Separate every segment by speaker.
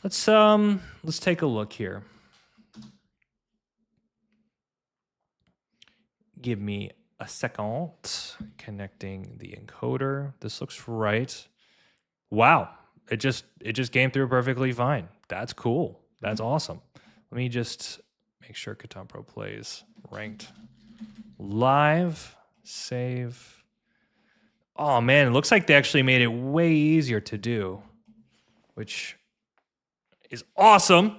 Speaker 1: Let's take a look here. Give me a second. Connecting the encoder. This looks right. Wow. It just came through perfectly fine. That's cool. That's awesome. Let me just make sure Catan Pro plays ranked live. Save. Oh man, it looks like they actually made it way easier to do, which is awesome.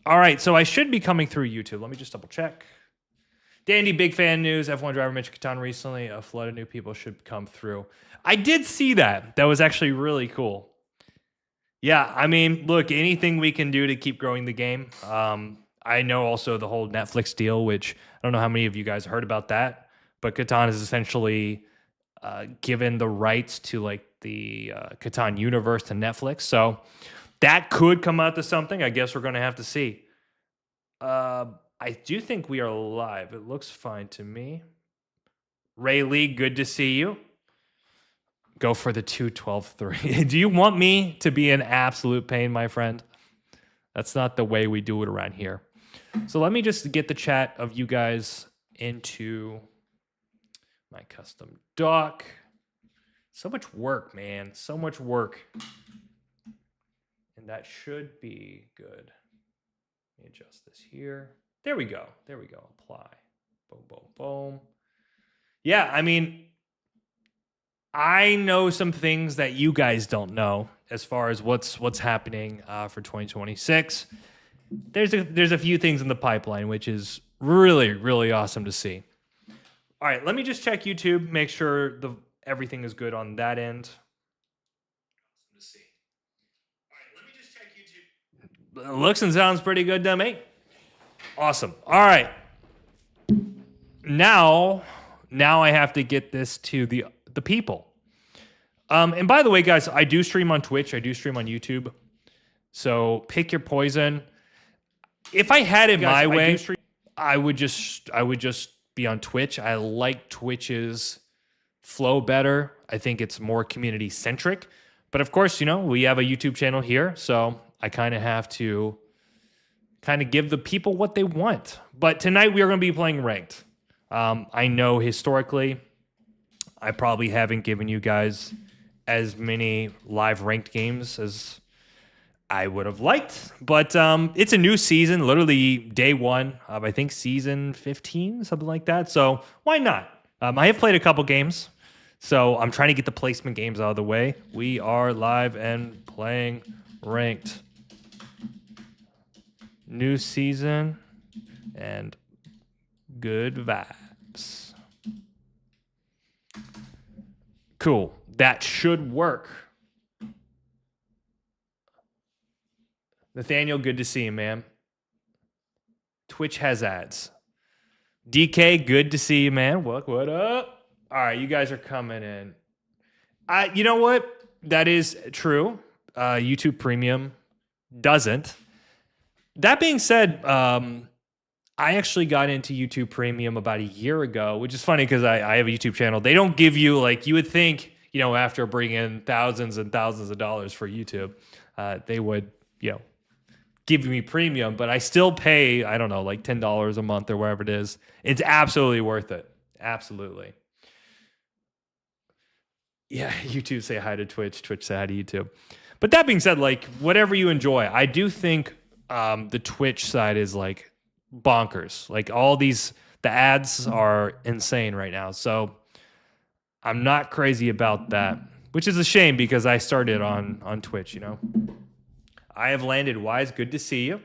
Speaker 1: All right, so I should be coming through YouTube. Let me just double check. Dandy, big fan news. F1 driver Mitch Catan recently. A flood of new people should come through. I did see that. That was actually really cool. Yeah, I mean, look, anything we can do to keep growing the game. I know also the whole Netflix deal, which I don't know how many of you guys heard about that, but Catan is essentially given the rights to like the Catan universe to Netflix. So that could come out to something. I guess we're going to have to see. I do think we are live. It looks fine to me. Ray Lee, good to see you. Go for the 2-12-3. Do you want me to be an absolute pain, my friend? That's not the way we do it around here. So let me just get the chat of you guys into my custom doc. So much work, man. So much work. And that should be good. Let me adjust this here. There we go. There we go. Apply. Boom, boom, boom. Yeah, I mean, I know some things that you guys don't know as far as what's happening for 2026. There's a few things in the pipeline, which is really, really awesome to see. All right, let me just check YouTube, make sure everything is good on that end. Let's see. All right, let me just check YouTube. Looks and sounds pretty good to me. Awesome. All right. Now I have to get this to the people. And by the way, guys, I do stream on Twitch. I do stream on YouTube. So pick your poison. If I had it my way, I would just be on Twitch. I like Twitch's flow better. I think it's more community centric. But of course, we have a YouTube channel here, so I kind of have to give the people what they want. But tonight we are going to be playing ranked. I know historically, I probably haven't given you guys as many live ranked games as I would have liked, but it's a new season, literally day one of, I think, season 15, something like that. So why not? I have played a couple games, so I'm trying to get the placement games out of the way. We are live and playing ranked. New season and good vibes. Cool. That should work. Nathaniel, good to see you, man. Twitch has ads. DK, good to see you, man. What up? All right, you guys are coming in. You know what? That is true. YouTube Premium doesn't. That being said, I actually got into YouTube Premium about a year ago, which is funny because I have a YouTube channel. They don't give you, like, you would think, after bringing in thousands and thousands of dollars for YouTube, they would, give me premium, but I still pay, I don't know, like $10 a month or wherever it is. It's absolutely worth it. Absolutely. Yeah, YouTube say hi to Twitch. Twitch say hi to YouTube. But that being said, like, whatever you enjoy, I do think the Twitch side is like bonkers. Like the ads are insane right now. So I'm not crazy about that, which is a shame because I started on Twitch, I have landed Wise. Good to see you.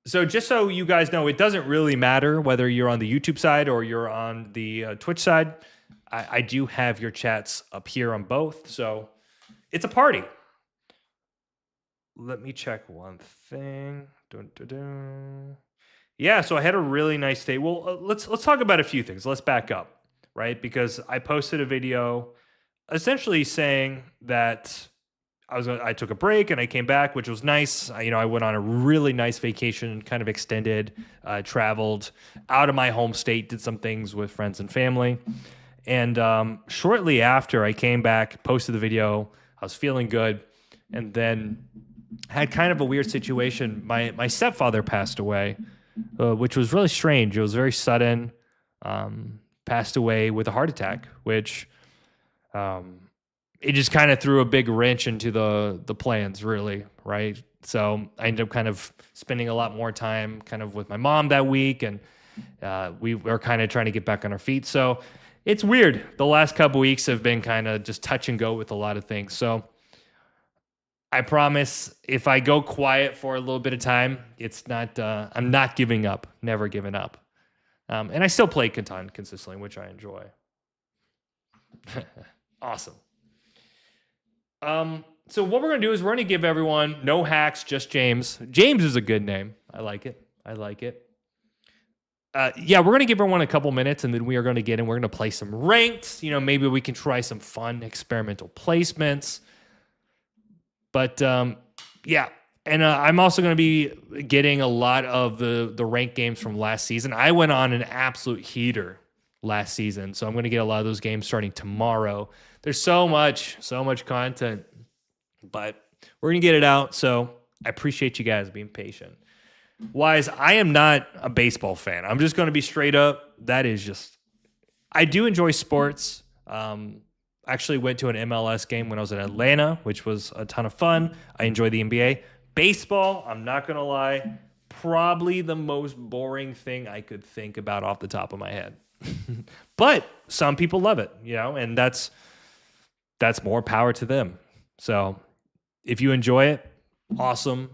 Speaker 1: So just so you guys know, it doesn't really matter whether you're on the YouTube side or you're on the Twitch side. I do have your chats up here on both. So it's a party. Let me check one thing. Dun, dun, dun. Yeah, so I had a really nice day. Well, let's talk about a few things. Let's back up, right? Because I posted a video essentially saying that I took a break and I came back, which was nice. I went on a really nice vacation, kind of extended, traveled out of my home state, did some things with friends and family. And shortly after I came back, posted the video, I was feeling good. And then had kind of a weird situation. My stepfather passed away, which was really strange. It was very sudden. Passed away with a heart attack, which um, it just kind of threw a big wrench into the plans, really, right? So I ended up kind of spending a lot more time kind of with my mom that week, and we were kind of trying to get back on our feet. So it's weird. The last couple weeks have been kind of just touch and go with a lot of things. So I promise if I go quiet for a little bit of time, it's not, I'm not giving up, never giving up. And I still play Catan consistently, which I enjoy. Awesome. So what we're going to do is we're going to give everyone no hacks, just James. James is a good name. I like it. I like it. Yeah, we're going to give everyone a couple minutes, and then we are going to get in. We're going to play some ranked. You know, maybe we can try some fun experimental placements. But yeah, and I'm also going to be getting a lot of the ranked games from last season. I went on an absolute heater last season, so I'm going to get a lot of those games starting tomorrow. There's so much content, but we're going to get it out. So I appreciate you guys being patient. Wise, I am not a baseball fan. I'm just going to be straight up. That is just, I do enjoy sports. Actually went to an MLS game when I was in Atlanta, which was a ton of fun. I enjoy the NBA. Baseball, I'm not going to lie, probably the most boring thing I could think about off the top of my head. But some people love it, you know, and that's more power to them. So if you enjoy it, awesome.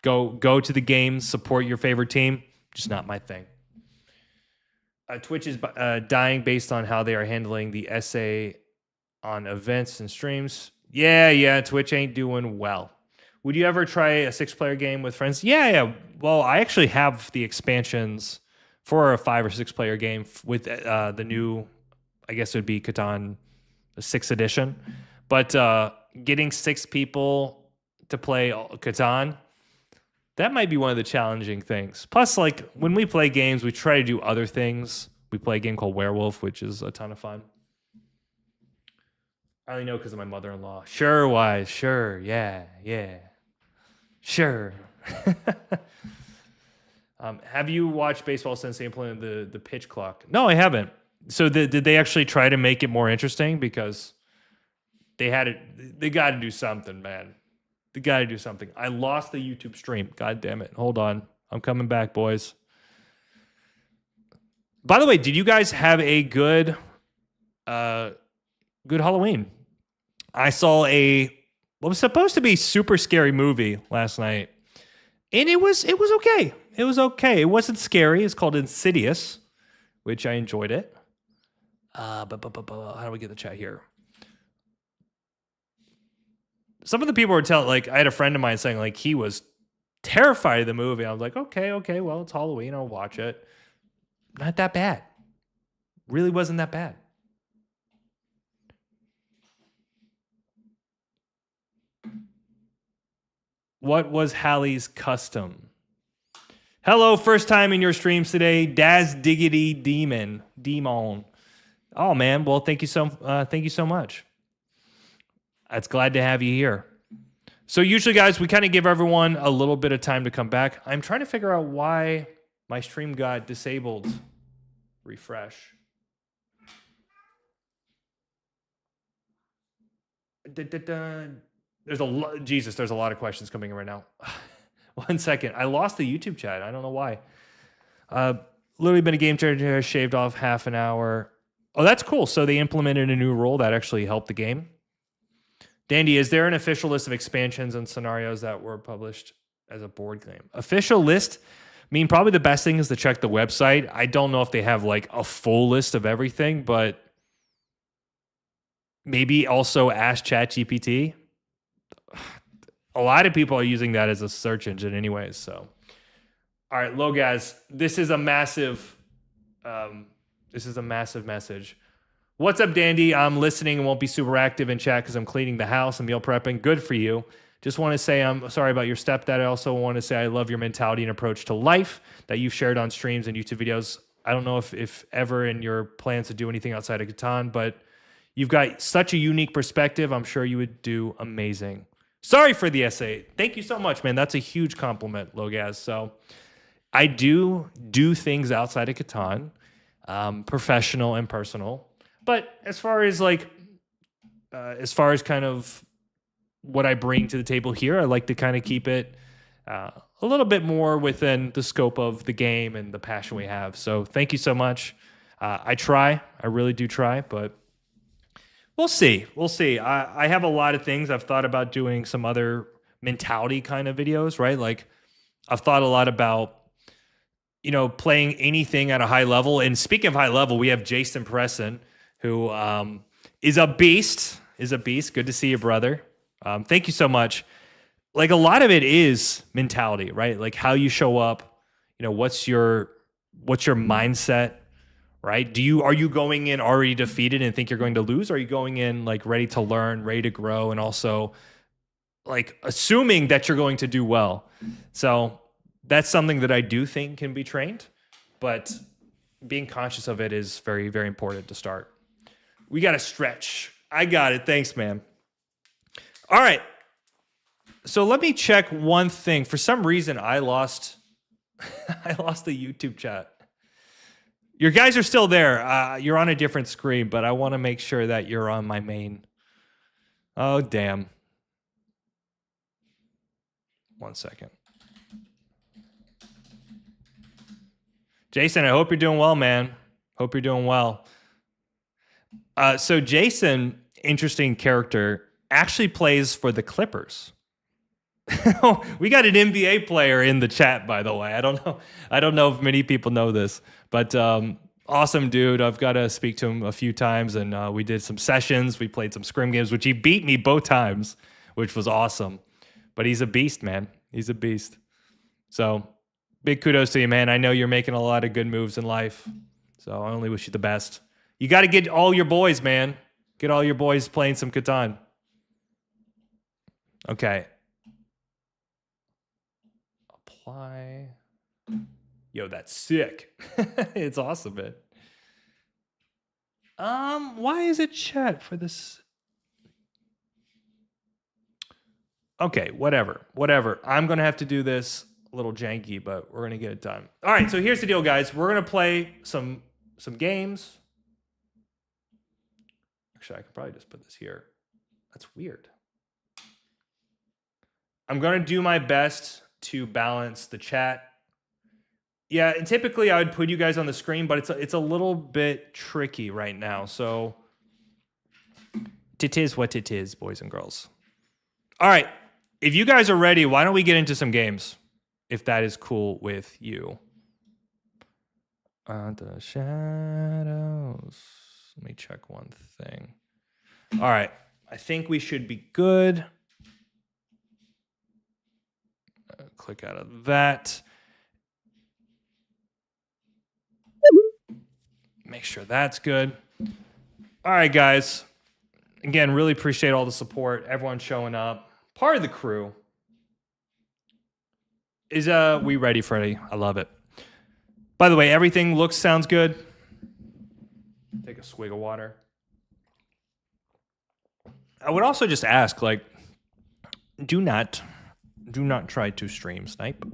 Speaker 1: Go to the games, support your favorite team. Just not my thing. Twitch is dying based on how they are handling the essay on events and streams. Yeah, Twitch ain't doing well. Would you ever try a 6-player game with friends? Yeah. Well, I actually have the expansions for a 5 or 6-player game with the new, I guess it would be Catan, the 6th edition. But getting 6 people to play Catan, that might be one of the challenging things. Plus, like, when we play games, we try to do other things. We play a game called Werewolf, which is a ton of fun. I only know because of my mother-in-law. Sure, Wise. Sure. Yeah. Sure. Have you watched Baseball since they implemented the pitch clock? No, I haven't. So did they actually try to make it more interesting? Because they got to do something, man. They got to do something. I lost the YouTube stream. God damn it. Hold on. I'm coming back, boys. By the way, did you guys have a good Halloween? I saw what was supposed to be super scary movie last night. And it was okay. It was okay. It wasn't scary. It's called Insidious, which I enjoyed it. How do we get the chat here? Some of the people were telling, like, I had a friend of mine saying, like, he was terrified of the movie. I was like, okay, well, it's Halloween. I'll watch it. Not that bad. Really wasn't that bad. What was Hallie's custom? Hello, first time in your streams today, Daz Diggity Demon. Oh man, well thank you so much. It's glad to have you here. So usually, guys, we kind of give everyone a little bit of time to come back. I'm trying to figure out why my stream got disabled. Refresh. There's a lot of questions coming in right now. 1 second. I lost the YouTube chat. I don't know why. Literally been a game changer, shaved off half an hour. Oh, that's cool. So they implemented a new rule that actually helped the game. Dandy, is there an official list of expansions and scenarios that were published as a board game? Official list? I mean, probably the best thing is to check the website. I don't know if they have like a full list of everything, but maybe also ask ChatGPT. A lot of people are using that as a search engine anyways. So, all right, guys, this is a massive message. What's up, Dandy? I'm listening and won't be super active in chat because I'm cleaning the house and meal prepping. Good for you. Just want to say I'm sorry about your stepdad. I also want to say I love your mentality and approach to life that you've shared on streams and YouTube videos. I don't know if ever in your plans to do anything outside of Catan, but you've got such a unique perspective. I'm sure you would do amazing. Sorry for the essay. Thank you so much, man. That's a huge compliment, Logaz. So I do things outside of Catan, professional and personal. But as far as kind of what I bring to the table here, I like to kind of keep it a little bit more within the scope of the game and the passion we have. So thank you so much. I really do try, but we'll see. We'll see. I have a lot of things. I've thought about doing some other mentality kind of videos, right? Like I've thought a lot about, playing anything at a high level. And speaking of high level, we have Jason Presson, who is a beast. Good to see you, brother. Thank you so much. Like a lot of it is mentality, right? Like how you show up, what's your mindset, right? Are you going in already defeated and think you're going to lose? Or are you going in like ready to learn, ready to grow, and also like assuming that you're going to do well? So that's something that I do think can be trained, but being conscious of it is very, very important to start. We got to stretch. I got it. Thanks, man. All right. So let me check one thing. For some reason, I lost the YouTube chat. Your guys are still there. You're on a different screen, but I want to make sure that you're on my main. Oh, damn. 1 second. Jason, I hope you're doing well, man. Hope you're doing well. So Jason, interesting character, actually plays for the Clippers. We got an NBA player in the chat, by the way. I don't know if many people know this, but awesome dude. I've got to speak to him a few times, and we did some sessions. We played some scrim games, which he beat me both times, which was awesome. But he's a beast, man. He's a beast. So big kudos to you, man. I know you're making a lot of good moves in life, so I only wish you the best. You got to get all your boys, man. Get all your boys playing some Catan. Okay. Apply. Yo, that's sick. It's awesome, man. Why is it chat for this? Okay, whatever. I'm gonna have to do this a little janky, but we're gonna get it done. All right, so here's the deal, guys. We're gonna play some games. Actually, I could probably just put this here. That's weird. I'm gonna do my best to balance the chat. Yeah, and typically I would put you guys on the screen, but it's a little bit tricky right now. So it is what it is, boys and girls. All right, if you guys are ready, why don't we get into some games, if that is cool with you? The shadows. Let me check one thing. All right, I think we should be good. Click out of that. Make sure that's good. All right, guys. Again, really appreciate all the support. Everyone showing up. Part of the crew. Is we ready, Freddie? I love it. By the way, everything sounds good. Take a swig of water. I would also just ask, like, do not try to stream snipe.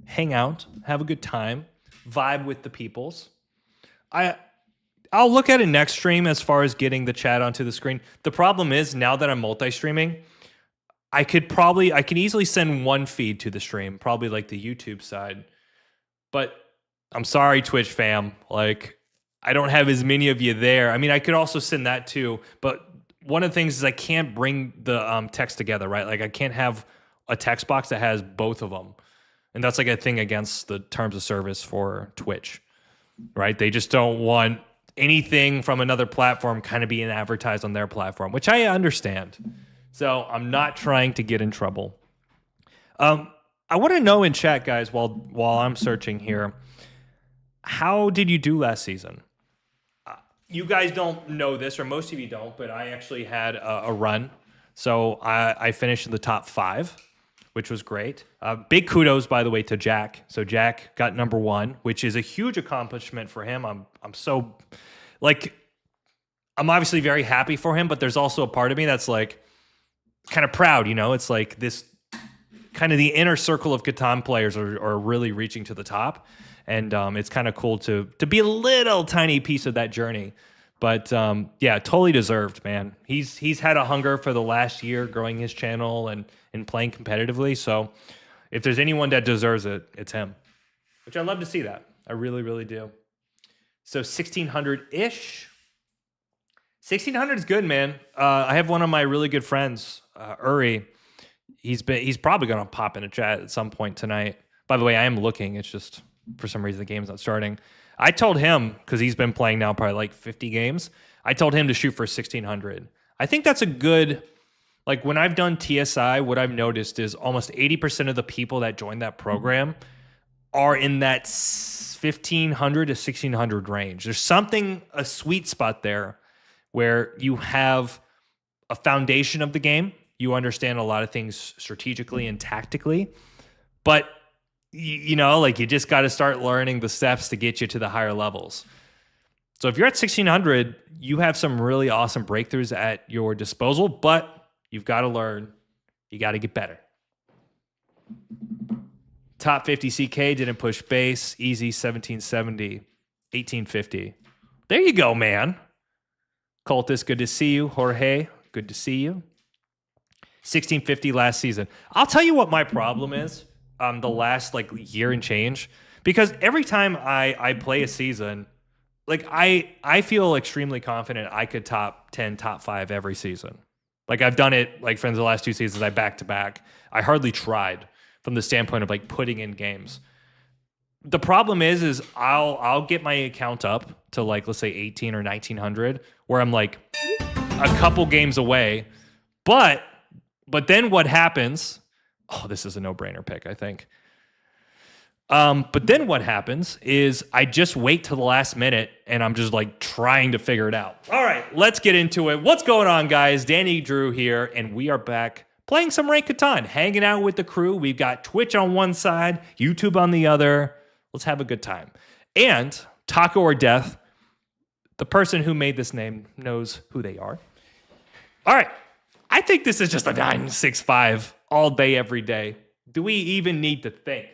Speaker 1: Hang out, have a good time, vibe with the peoples. I'll look at it next stream as far as getting the chat onto the screen. The problem is now that I'm multi-streaming, I could easily send one feed to the stream, probably like the YouTube side. But I'm sorry, Twitch fam. Like, I don't have as many of you there. I mean, I could also send that too. But one of the things is I can't bring the text together, right? Like, I can't have a text box that has both of them. And that's like a thing against the terms of service for Twitch, right? They just don't want anything from another platform kind of being advertised on their platform, which I understand. So I'm not trying to get in trouble. I want to know in chat, guys, while I'm searching here, how did you do last season? You guys don't know this, or most of you don't, but I actually had a run. So I finished in the top 5, which was great. Big kudos, by the way, to Jack. So Jack got number 1, which is a huge accomplishment for him. I'm obviously very happy for him, but there's also a part of me that's like, kind of proud, you know. It's like this kind of the inner circle of Catan players are really reaching to the top, and it's kind of cool to be a little tiny piece of that journey. But yeah, totally deserved, man. He's had a hunger for the last year growing his channel and playing competitively. So if there's anyone that deserves it, it's him. Which I love to see that. I really, really do. So 1600-ish. 1600 is good, man. I have one of my really good friends, Uri. He's probably going to pop in a chat at some point tonight. By the way, I am looking. It's just for some reason the game's not starting. I told him, because he's been playing now probably like 50 games, I told him to shoot for 1600. I think that's a good, like when I've done TSI, what I've noticed is almost 80% of the people that join that program are in that 1500 to 1600 range. There's something, a sweet spot there where you have a foundation of the game. You understand a lot of things strategically and tactically, but you know, like you just got to start learning the steps to get you to the higher levels. So if you're at 1600, you have some really awesome breakthroughs at your disposal, but you've got to learn. You got to get better. Top 50 CK didn't push base. Easy 1770, 1850. There you go, man. Cultist, good to see you. Jorge, good to see you. 1650 last season. I'll tell you what my problem is. The last like year and change, because every time I play a season, like I feel extremely confident I could top 10, top 5 every season. Like I've done it like for the last 2 seasons, I back to back. I hardly tried from the standpoint of like putting in games. The problem is I'll get my account up to like, let's say 18 or 1900, where I'm like a couple games away. But then what happens? Oh, this is a no-brainer pick, I think. But then what happens is I just wait till the last minute and I'm just like trying to figure it out. All right, let's get into it. What's going on, guys? Danny Drew here, and we are back playing some ranked Catan, hanging out with the crew. We've got Twitch on one side, YouTube on the other. Let's have a good time. And Taco or Death, the person who made this name knows who they are. All right, I think this is just a 965 all day, every day. Do we even need to think?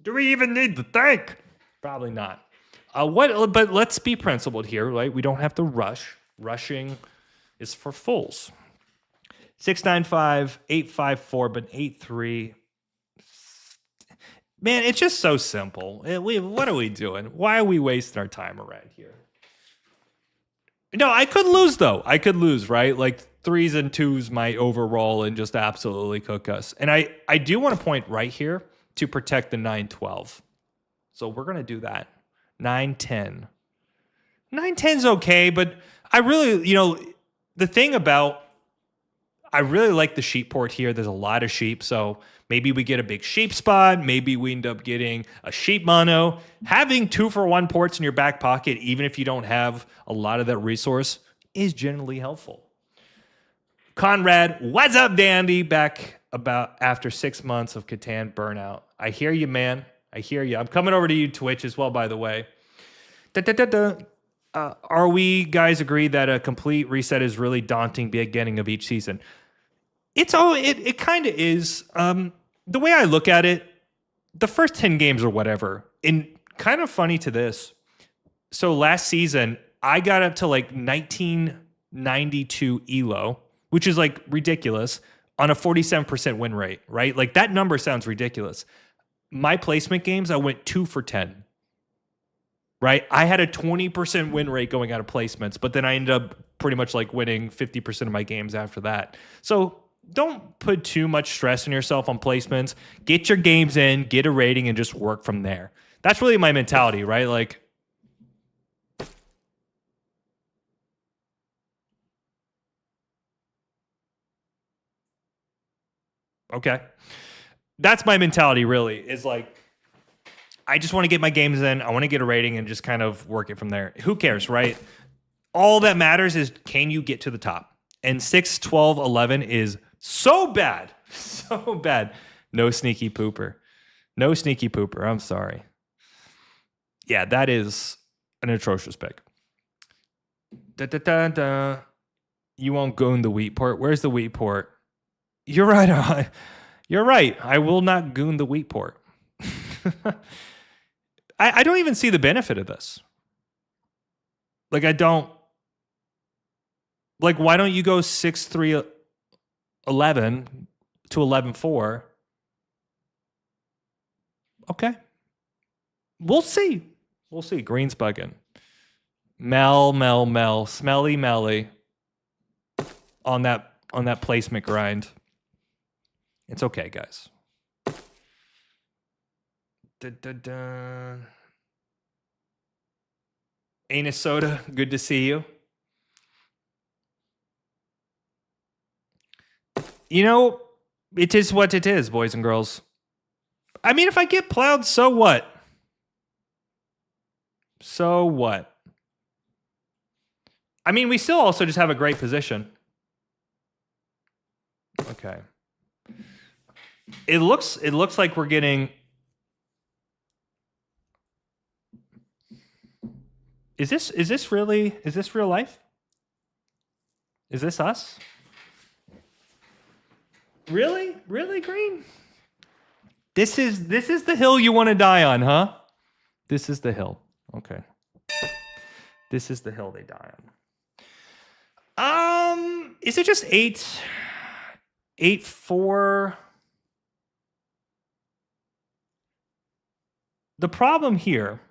Speaker 1: Do we even need to think? Probably not. But let's be principled here, right? We don't have to rush. Rushing is for fools. 695, 854, but 83. Man, it's just so simple. What are we doing? Why are we wasting our time around here? No, I could lose, though. I could lose, right? Like 3s and 2s might overroll and just absolutely cook us. And I do want to point right here to protect the 912. So we're going to do that. 910. 910's okay, but I really, the thing about, I really like the sheep port here. There's a lot of sheep, so maybe we get a big sheep spot. Maybe we end up getting a sheep mono. Having 2-for-1 ports in your back pocket, even if you don't have a lot of that resource, is generally helpful. Conrad, what's up, Dandy? Back about after 6 months of Catan burnout. I hear you, man. I hear you. I'm coming over to you, Twitch, as well, by the way. Are we guys agree that a complete reset is really daunting beginning of each season? It kind of is. The way I look at it, the first 10 games or whatever, and kind of funny to this. So last season, I got up to like 1992 elo, which is like ridiculous, on a 47% win rate, right? Like that number sounds ridiculous. My placement games, I went 2 for 10. Right? I had a 20% win rate going out of placements, but then I ended up pretty much like winning 50% of my games after that. So don't put too much stress on yourself on placements. Get your games in, get a rating, and just work from there. That's really my mentality, right? Like, okay. That's my mentality, really, is like, I just want to get my games in. I want to get a rating and just kind of work it from there. Who cares, right? All that matters is, can you get to the top? And 6, 12, 11 is so bad. So bad. No sneaky pooper. No sneaky pooper. I'm sorry. Yeah, that is an atrocious pick. You won't goon the wheat port. Where's the wheat port? You're right. You're right. I will not goon the wheat port. I don't even see the benefit of this. Like, I don't. Like, why don't you go 6-3-11 to 11-4? Okay. We'll see. We'll see. Green's bugging. Mel. Smelly Melly. On that placement grind. It's okay, guys. Anus Soda, good to see you. You know, it is what it is, boys and girls. I mean, if I get plowed, so what? So what? I mean, we still also just have a great position. Okay. It looks like we're getting. Is this real life? Is this us? Really, Green? This is the hill you want to die on, huh? This is the hill. Okay. This is the hill they die on. Is it just 8-4? The problem here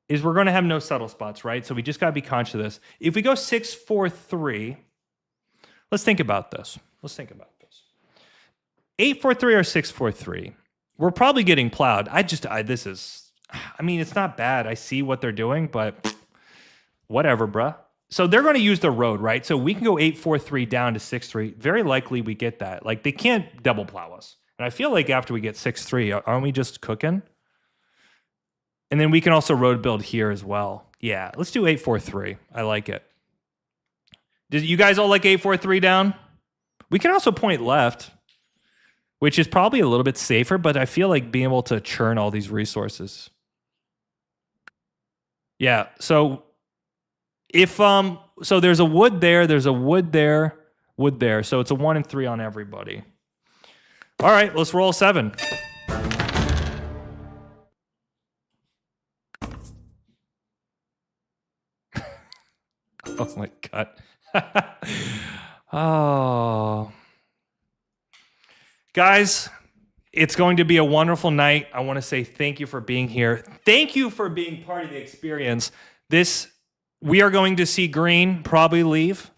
Speaker 1: is we're going to have no subtle spots, right? So we just got to be conscious of this. If we go 6-4-3, let's think about this. 8-4-3 or 6-4-3. We're probably getting plowed. I mean, it's not bad. I see what they're doing, but whatever, bruh. So they're going to use the road, right? So we can go 8-4-3 down to 6-3. Very likely we get that. Like, they can't double plow us. And I feel like after we get 6-3, aren't we just cooking? And then we can also road build here as well. Yeah, let's do 8-4-3. I like it. Did you guys all like 8-4-3 down? We can also point left, which is probably a little bit safer, but I feel like being able to churn all these resources. Yeah, so if so there's a wood there, wood there. So it's a 1 and 3 on everybody. All right, let's roll 7. Oh my God. Oh. Guys, it's going to be a wonderful night. I want to say thank you for being here. Thank you for being part of the experience. We are going to see Green probably leave.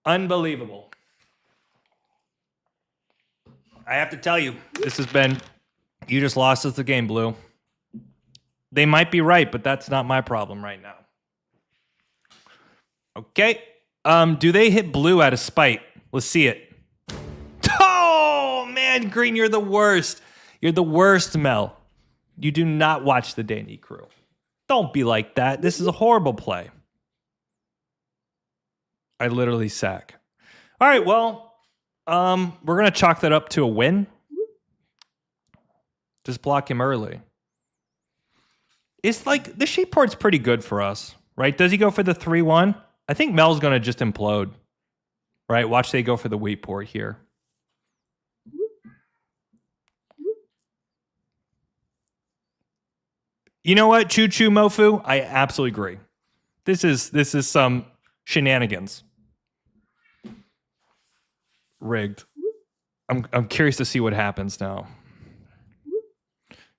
Speaker 1: Unbelievable. I have to tell you, you just lost us the game, Blue. They might be right, but that's not my problem right now. Okay. Do they hit Blue out of spite? Let's see it. Oh, man, Green, you're the worst. You're the worst, Mel. You do not watch the Danny Crew. Don't be like that. This is a horrible play. I literally sack. All right, well, we're going to chalk that up to a win. Just block him early. It's like the sheep port's pretty good for us, right? Does he go for the 3-1? I think Mel's going to just implode, right? Watch they go for the wheat port here. You know what, Choo Choo Mofu? I absolutely agree. This is some shenanigans. Rigged. I'm curious to see what happens now.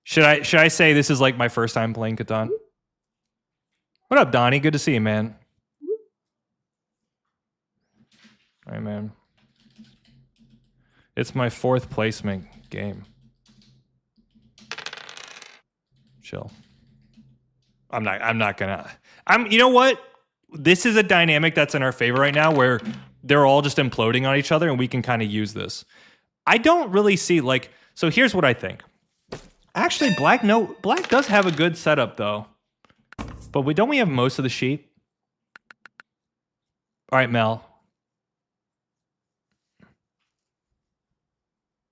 Speaker 1: Should I say this is like my first time playing Catan? What up, Donnie? Good to see you, man. Hey, man. It's my 4th placement game. Chill. You know what? This is a dynamic that's in our favor right now where they're all just imploding on each other and we can kind of use this. I don't really see so here's what I think. Actually, Black does have a good setup though. But don't we have most of the sheep? All right, Mel.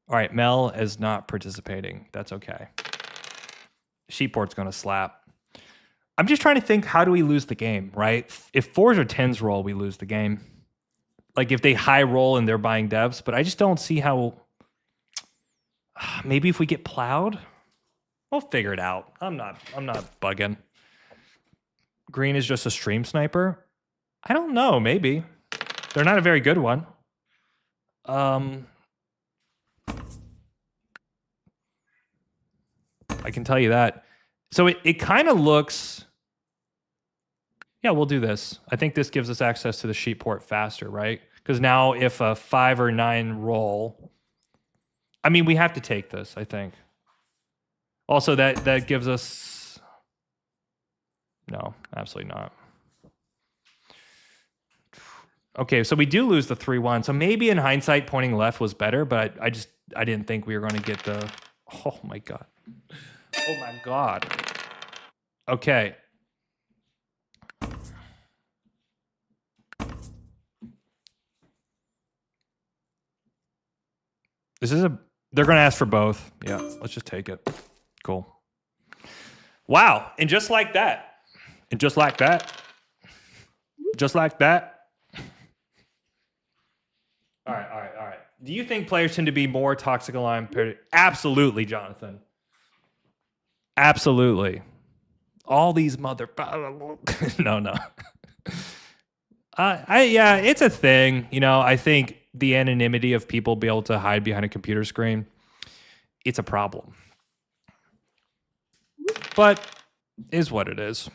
Speaker 1: All right, Mel is not participating. That's okay. Sheep port's going to slap. I'm just trying to think, how do we lose the game, right? If 4s or 10s roll, we lose the game. Like if they high roll and they're buying devs, but I just don't see how. Maybe if we get plowed, we'll figure it out. I'm not bugging. Green is just a stream sniper. I don't know. Maybe they're not a very good one. I can tell you that. So it kind of looks. Yeah, we'll do this. I think this gives us access to the sheep port faster, right? Because now if a 5 or 9 roll, I mean, we have to take this, I think. Also, that gives us... No, absolutely not. Okay, so we do lose the 3-1. So maybe in hindsight, pointing left was better, but I didn't think we were going to get the... Oh, my God. Oh, my God. Okay. This is a... They're going to ask for both. Yeah, let's just take it. Cool. Wow. And just like that. And just like that. Just like that. All right. Do you think players tend to be more toxic aligned? Absolutely, Jonathan. Absolutely. All these motherfuckers. No. Yeah, it's a thing. You know, I think the anonymity of people be able to hide behind a computer screen, it's a problem. But is what it is.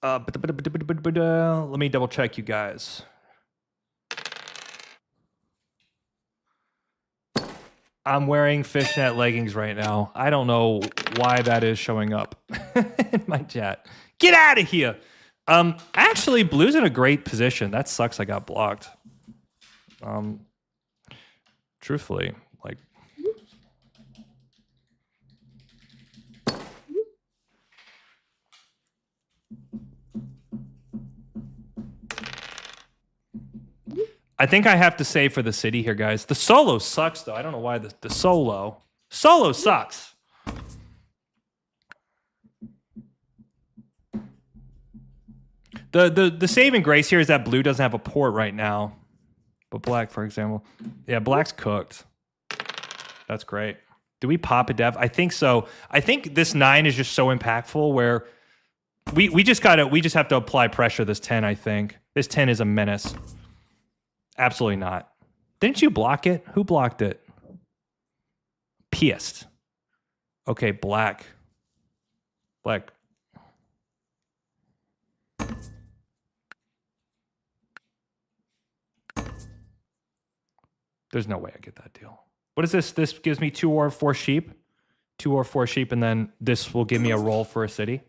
Speaker 1: Let me double check you guys. I'm wearing fishnet leggings right now. I don't know why that is showing up in my chat. Get out of here. Actually, Blue's in a great position. That sucks I got blocked. Truthfully, like... I think I have to say for the city here, guys. The solo sucks, though. I don't know why the solo sucks. The saving grace here is that blue doesn't have a port right now, but black, for example, yeah, black's cooked. That's great. Do we pop a dev? I think so. I think this 9 is just so impactful where we just have to apply pressure. This 10, I think this 10 is a menace. Absolutely not. Didn't you block it? Who blocked it? Pissed. Okay, black. There's no way I get that deal. What is this? This gives me 2 or 4 sheep. 2 or 4 sheep, and then this will give me a roll for a city.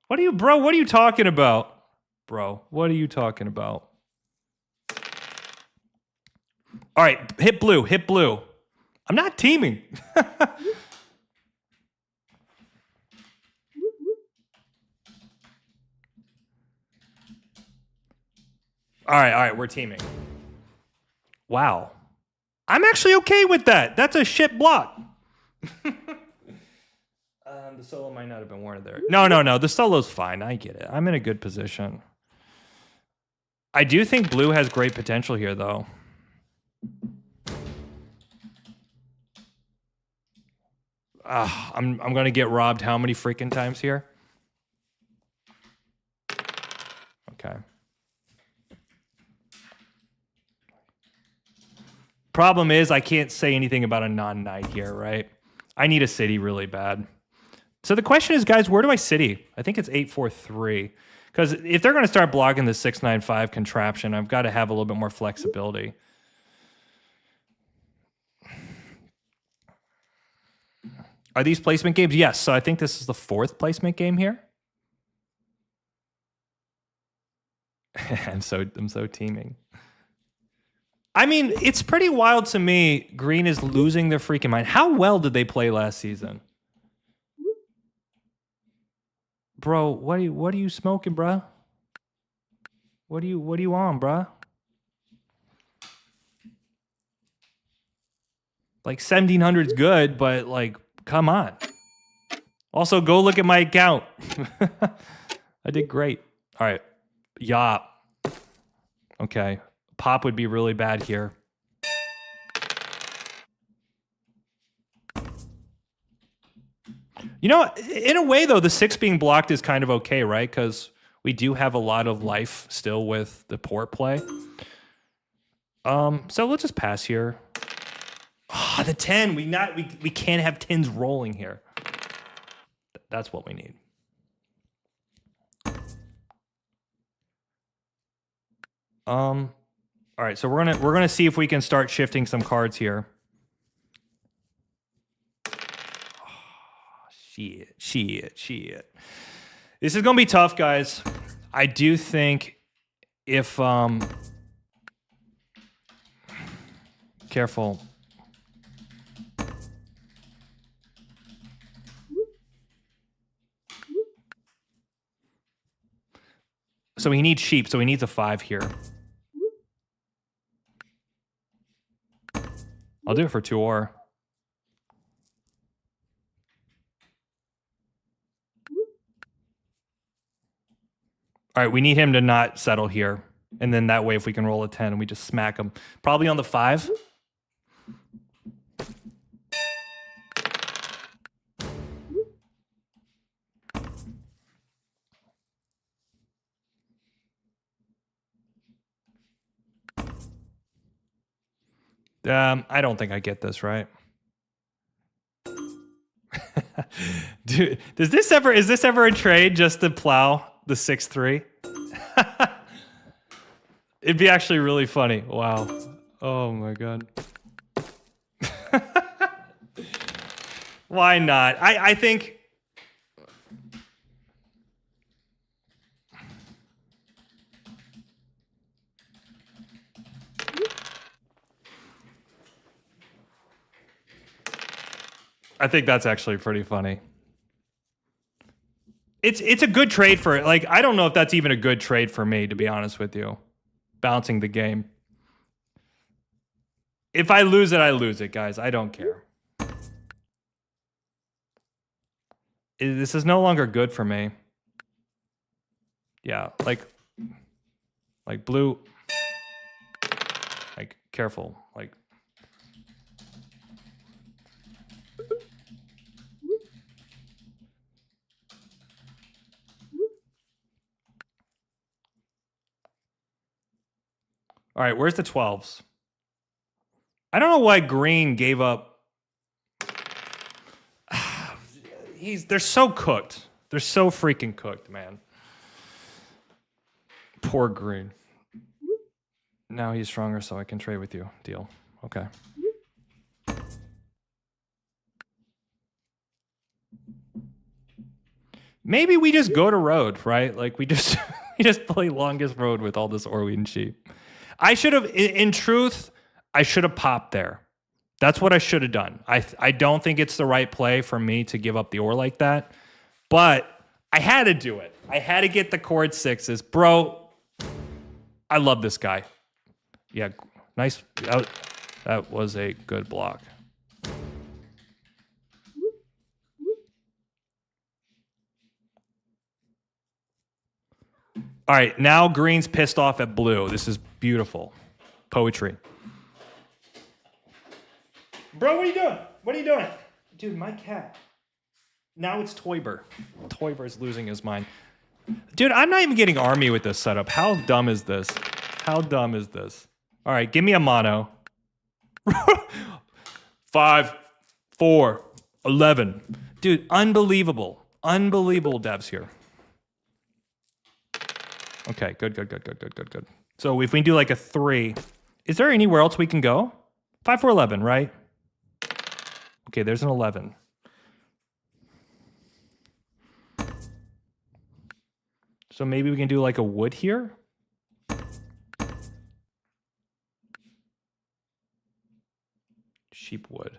Speaker 1: What are you, bro? What are you talking about? Bro, what are you talking about? All right, hit blue. I'm not teaming. All right, we're teaming. Wow. I'm actually okay with that. That's a shit block. The solo might not have been warranted there. No. The solo's fine. I get it. I'm in a good position. I do think blue has great potential here, though. I'm going to get robbed how many freaking times here? Okay. Problem is, I can't say anything about a non-knight here, right? I need a city really bad. So the question is, guys, where do I city? I think it's 8-4-3. Because if they're going to start blocking the 6-9-5 contraption, I've got to have a little bit more flexibility. Are these placement games? Yes. So I think this is the 4th placement game here. I'm so teaming. I mean, it's pretty wild to me. Green is losing their freaking mind. How well did they play last season? Bro, what are you smoking, bro? What are you on, bro? Like 1700's good, but like, come on. Also, go look at my account. I did great. All right. Yeah. Okay. Pop would be really bad here. You know, in a way, though, the 6 being blocked is kind of okay, right? Because we do have a lot of life still with the port play. So we'll just pass here. Ah, the 10. We can't have 10s rolling here. That's what we need. All right, so we're gonna see if we can start shifting some cards here. Oh, shit. This is gonna be tough, guys. I do think if careful. So he needs sheep, so he needs a 5 here. I'll do it for 2 ore. All right, we need him to not settle here. And then that way, if we can roll a 10, we just smack him. Probably on the 5. I don't think I get this, right? Dude, is this ever a trade just to plow the 6-3? It'd be actually really funny. Wow. Oh my god. Why not? I think that's actually pretty funny. It's a good trade for it. Like, I don't know if that's even a good trade for me, to be honest with you. Bouncing the game. If I lose it, I lose it, guys. I don't care. This is no longer good for me. Yeah, like blue. Like, careful. Like, all right, where's the 12s? I don't know why green gave up. They're so cooked. They're so freaking cooked, man. Poor green. Now he's stronger, so I can trade with you. Deal. Okay. Maybe we just go to road, right? Like, we just play longest road with all this Orlean sheep. I should have, in truth, I should have popped there. That's what I should have done. I don't think it's the right play for me to give up the ore like that, but I had to do it. I had to get the chord 6s. Bro, I love this guy. Yeah, nice. That was a good block. All right, now green's pissed off at blue. This is beautiful. Poetry. Bro, what are you doing? What are you doing? Dude, my cat. Now it's Toyber. Toyber's losing his mind. Dude, I'm not even getting army with this setup. How dumb is this? How dumb is this? All right, give me a mono. 5, 4, 11. Dude, unbelievable. Unbelievable devs here. Okay, good. So if we do like a 3, is there anywhere else we can go? 5, 4, 11, right? Okay, there's an 11. So maybe we can do like a wood here. Sheep wood.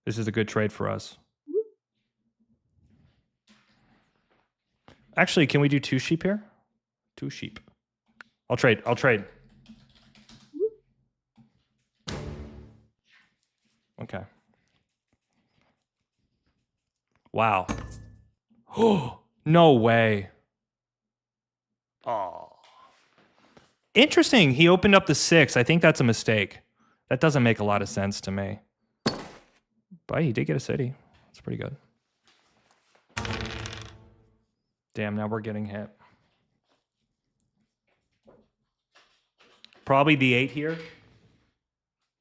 Speaker 1: This is a good trade for us. Actually, can we do 2 sheep here? 2 sheep. I'll trade. Okay. Wow. Oh, no way. Oh. Interesting. He opened up the 6. I think that's a mistake. That doesn't make a lot of sense to me. But he did get a city. That's pretty good. Damn, now we're getting hit. Probably the 8 here.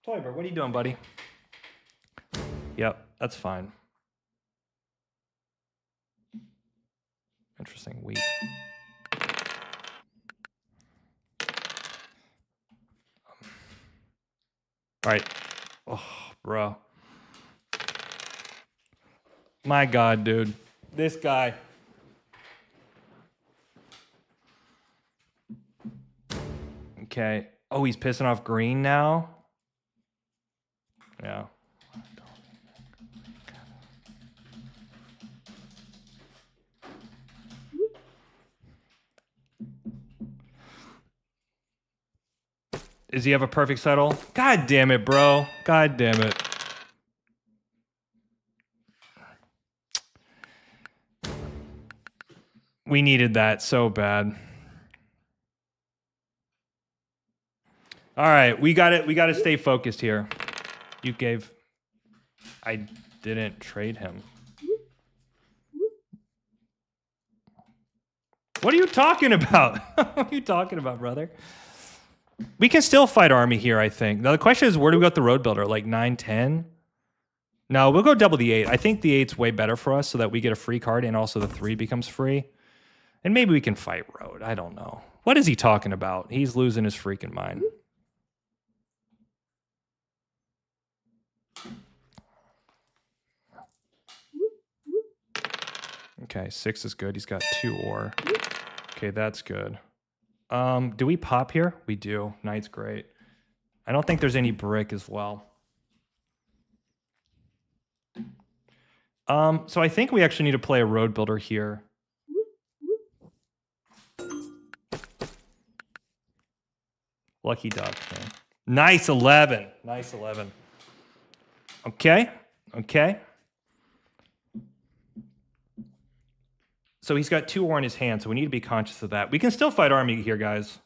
Speaker 1: Toiber, what are you doing, buddy? Yep, that's fine. Interesting. Wheat. All right. Oh, bro. My God, dude. This guy. Okay. Oh, he's pissing off green now? Yeah. Does he have a perfect settle? God damn it, bro. God damn it. We needed that so bad. All right, we got it. We got to stay focused here. You gave. I didn't trade him. What are you talking about? What are you talking about, brother? We can still fight army here, I think. Now the question is, where do we got the road builder? Like 9, 10? No, we'll go double the 8. I think the 8's way better for us so that we get a free card and also the 3 becomes free. And maybe we can fight road. I don't know. What is he talking about? He's losing his freaking mind. Okay, 6 is good. He's got 2 ore. Okay, that's good. Do we pop here? We do. Knight's great. I don't think there's any brick as well. So I think we actually need to play a road builder here. Lucky duck. Man. Nice 11. Nice 11. Okay. Okay. So he's got 2 ore in his hand, so we need to be conscious of that. We can still fight army here, guys.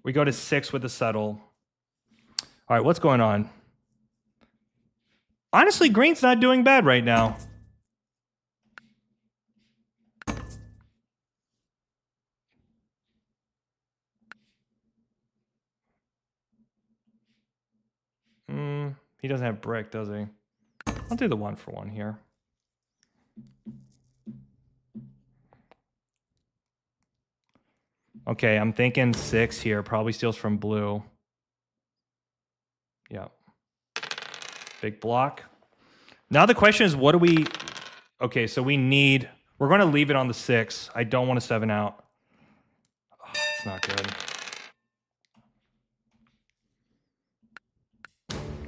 Speaker 1: We go to 6 with the settle. All right, what's going on? Honestly, green's not doing bad right now. He doesn't have brick, does he? I'll do the 1-for-1 here. Okay, I'm thinking 6 here. Probably steals from blue. Yeah. Big block. Now the question is, what do we... Okay, so we need... We're going to leave it on the 6. I don't want to 7 out. Oh, it's not good.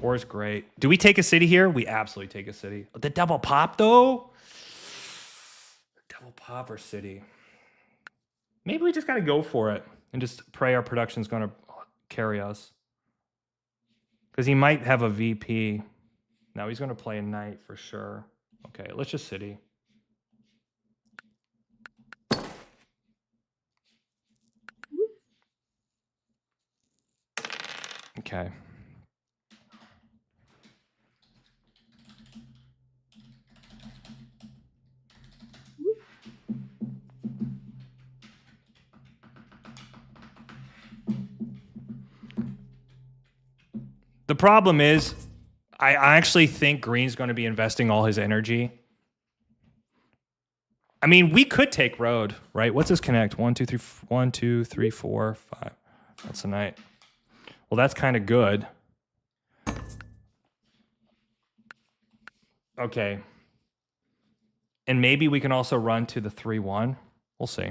Speaker 1: Or is great. Do we take a city here? We absolutely take a city. The double pop, though? Double pop or city? Maybe we just got to go for it and just pray our production is going to carry us. Because he might have a VP. Now he's going to play a knight for sure. Okay, let's just city. Okay. The problem is, I actually think Green's going to be investing all his energy. I mean, we could take road, right? What's his connect? 1, 2, 3, 1, 2, 3, 4, 5. That's a knight. Well, that's kind of good. Okay. And maybe we can also run to the 3-1. We'll see.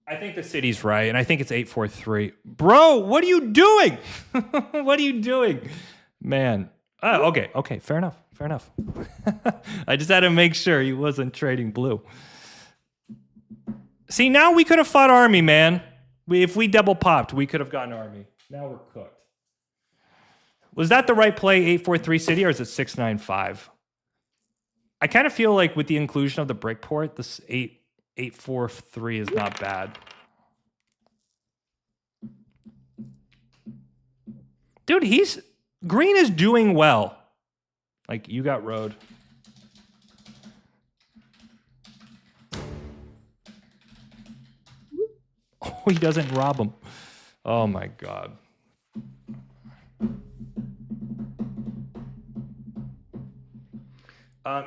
Speaker 1: I think the city's right, and I think it's 8-4-3. Bro, what are you doing? What are you doing? Man. Oh, okay, fair enough. I just had to make sure he wasn't trading blue. See, now we could have fought Army, man. If we double popped, we could have gotten Army. Now we're cooked. Was that the right play, 8-4-3 city, or is it 6-9-5? I kind of feel like with the inclusion of the brick port, this 8-4-3 is not bad. Dude, green is doing well. Like, you got road. Oh, he doesn't rob him. Oh my God.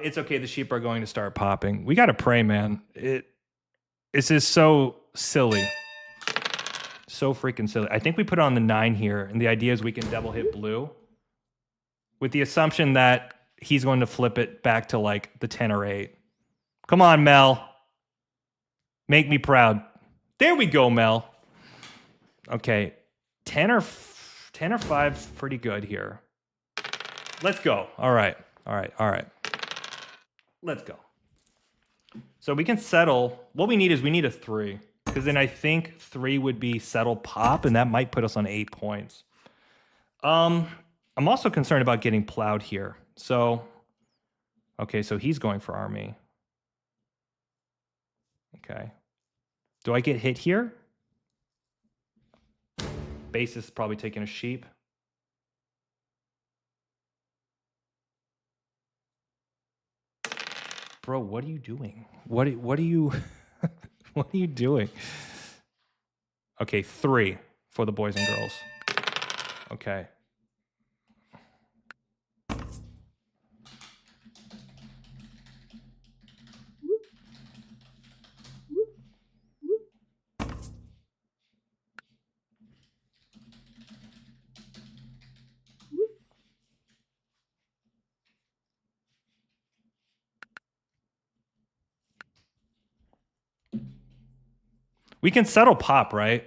Speaker 1: It's okay. The sheep are going to start popping. We got to pray, man. It's just so silly. So freaking silly. I think we put on the 9 here, and the idea is we can double hit blue with the assumption that he's going to flip it back to like the 10 or 8. Come on, Mel. Make me proud. There we go, Mel. Okay. 10 or 5, pretty good here. Let's go. All right. Let's go. So we can settle. What we need is we need a 3. Because then I think 3 would be settle pop, and that might put us on 8 points. I'm also concerned about getting plowed here. So, okay, so he's going for Army. Okay. Do I get hit here? Base is probably taking a sheep. Bro, what are you doing? What are you what are you doing? Okay, 3 for the boys and girls. Okay. We can settle pop, right?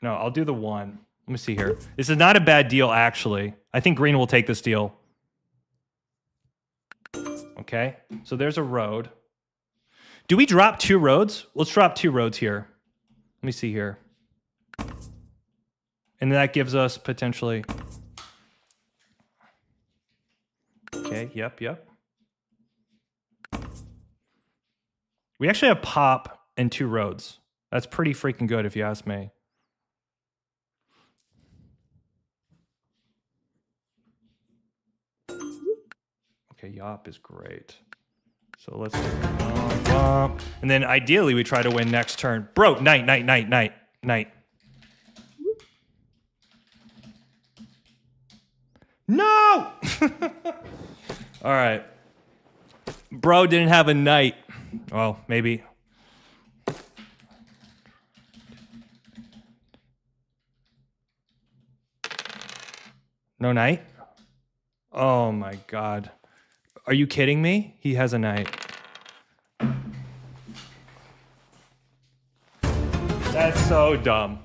Speaker 1: No, I'll do the 1. Let me see here. This is not a bad deal, actually. I think green will take this deal. Okay, so there's a road. Do we drop 2 roads? Let's drop 2 roads here. Let me see here. And that gives us potentially... Okay, yep. We actually have pop and 2 roads. That's pretty freaking good if you ask me. Okay, yop is great. So let's do and then ideally we try to win next turn. Bro, knight. No! All right. Bro didn't have a knight. Well, maybe. No knight? Oh my God. Are you kidding me? He has a knight. That's so dumb.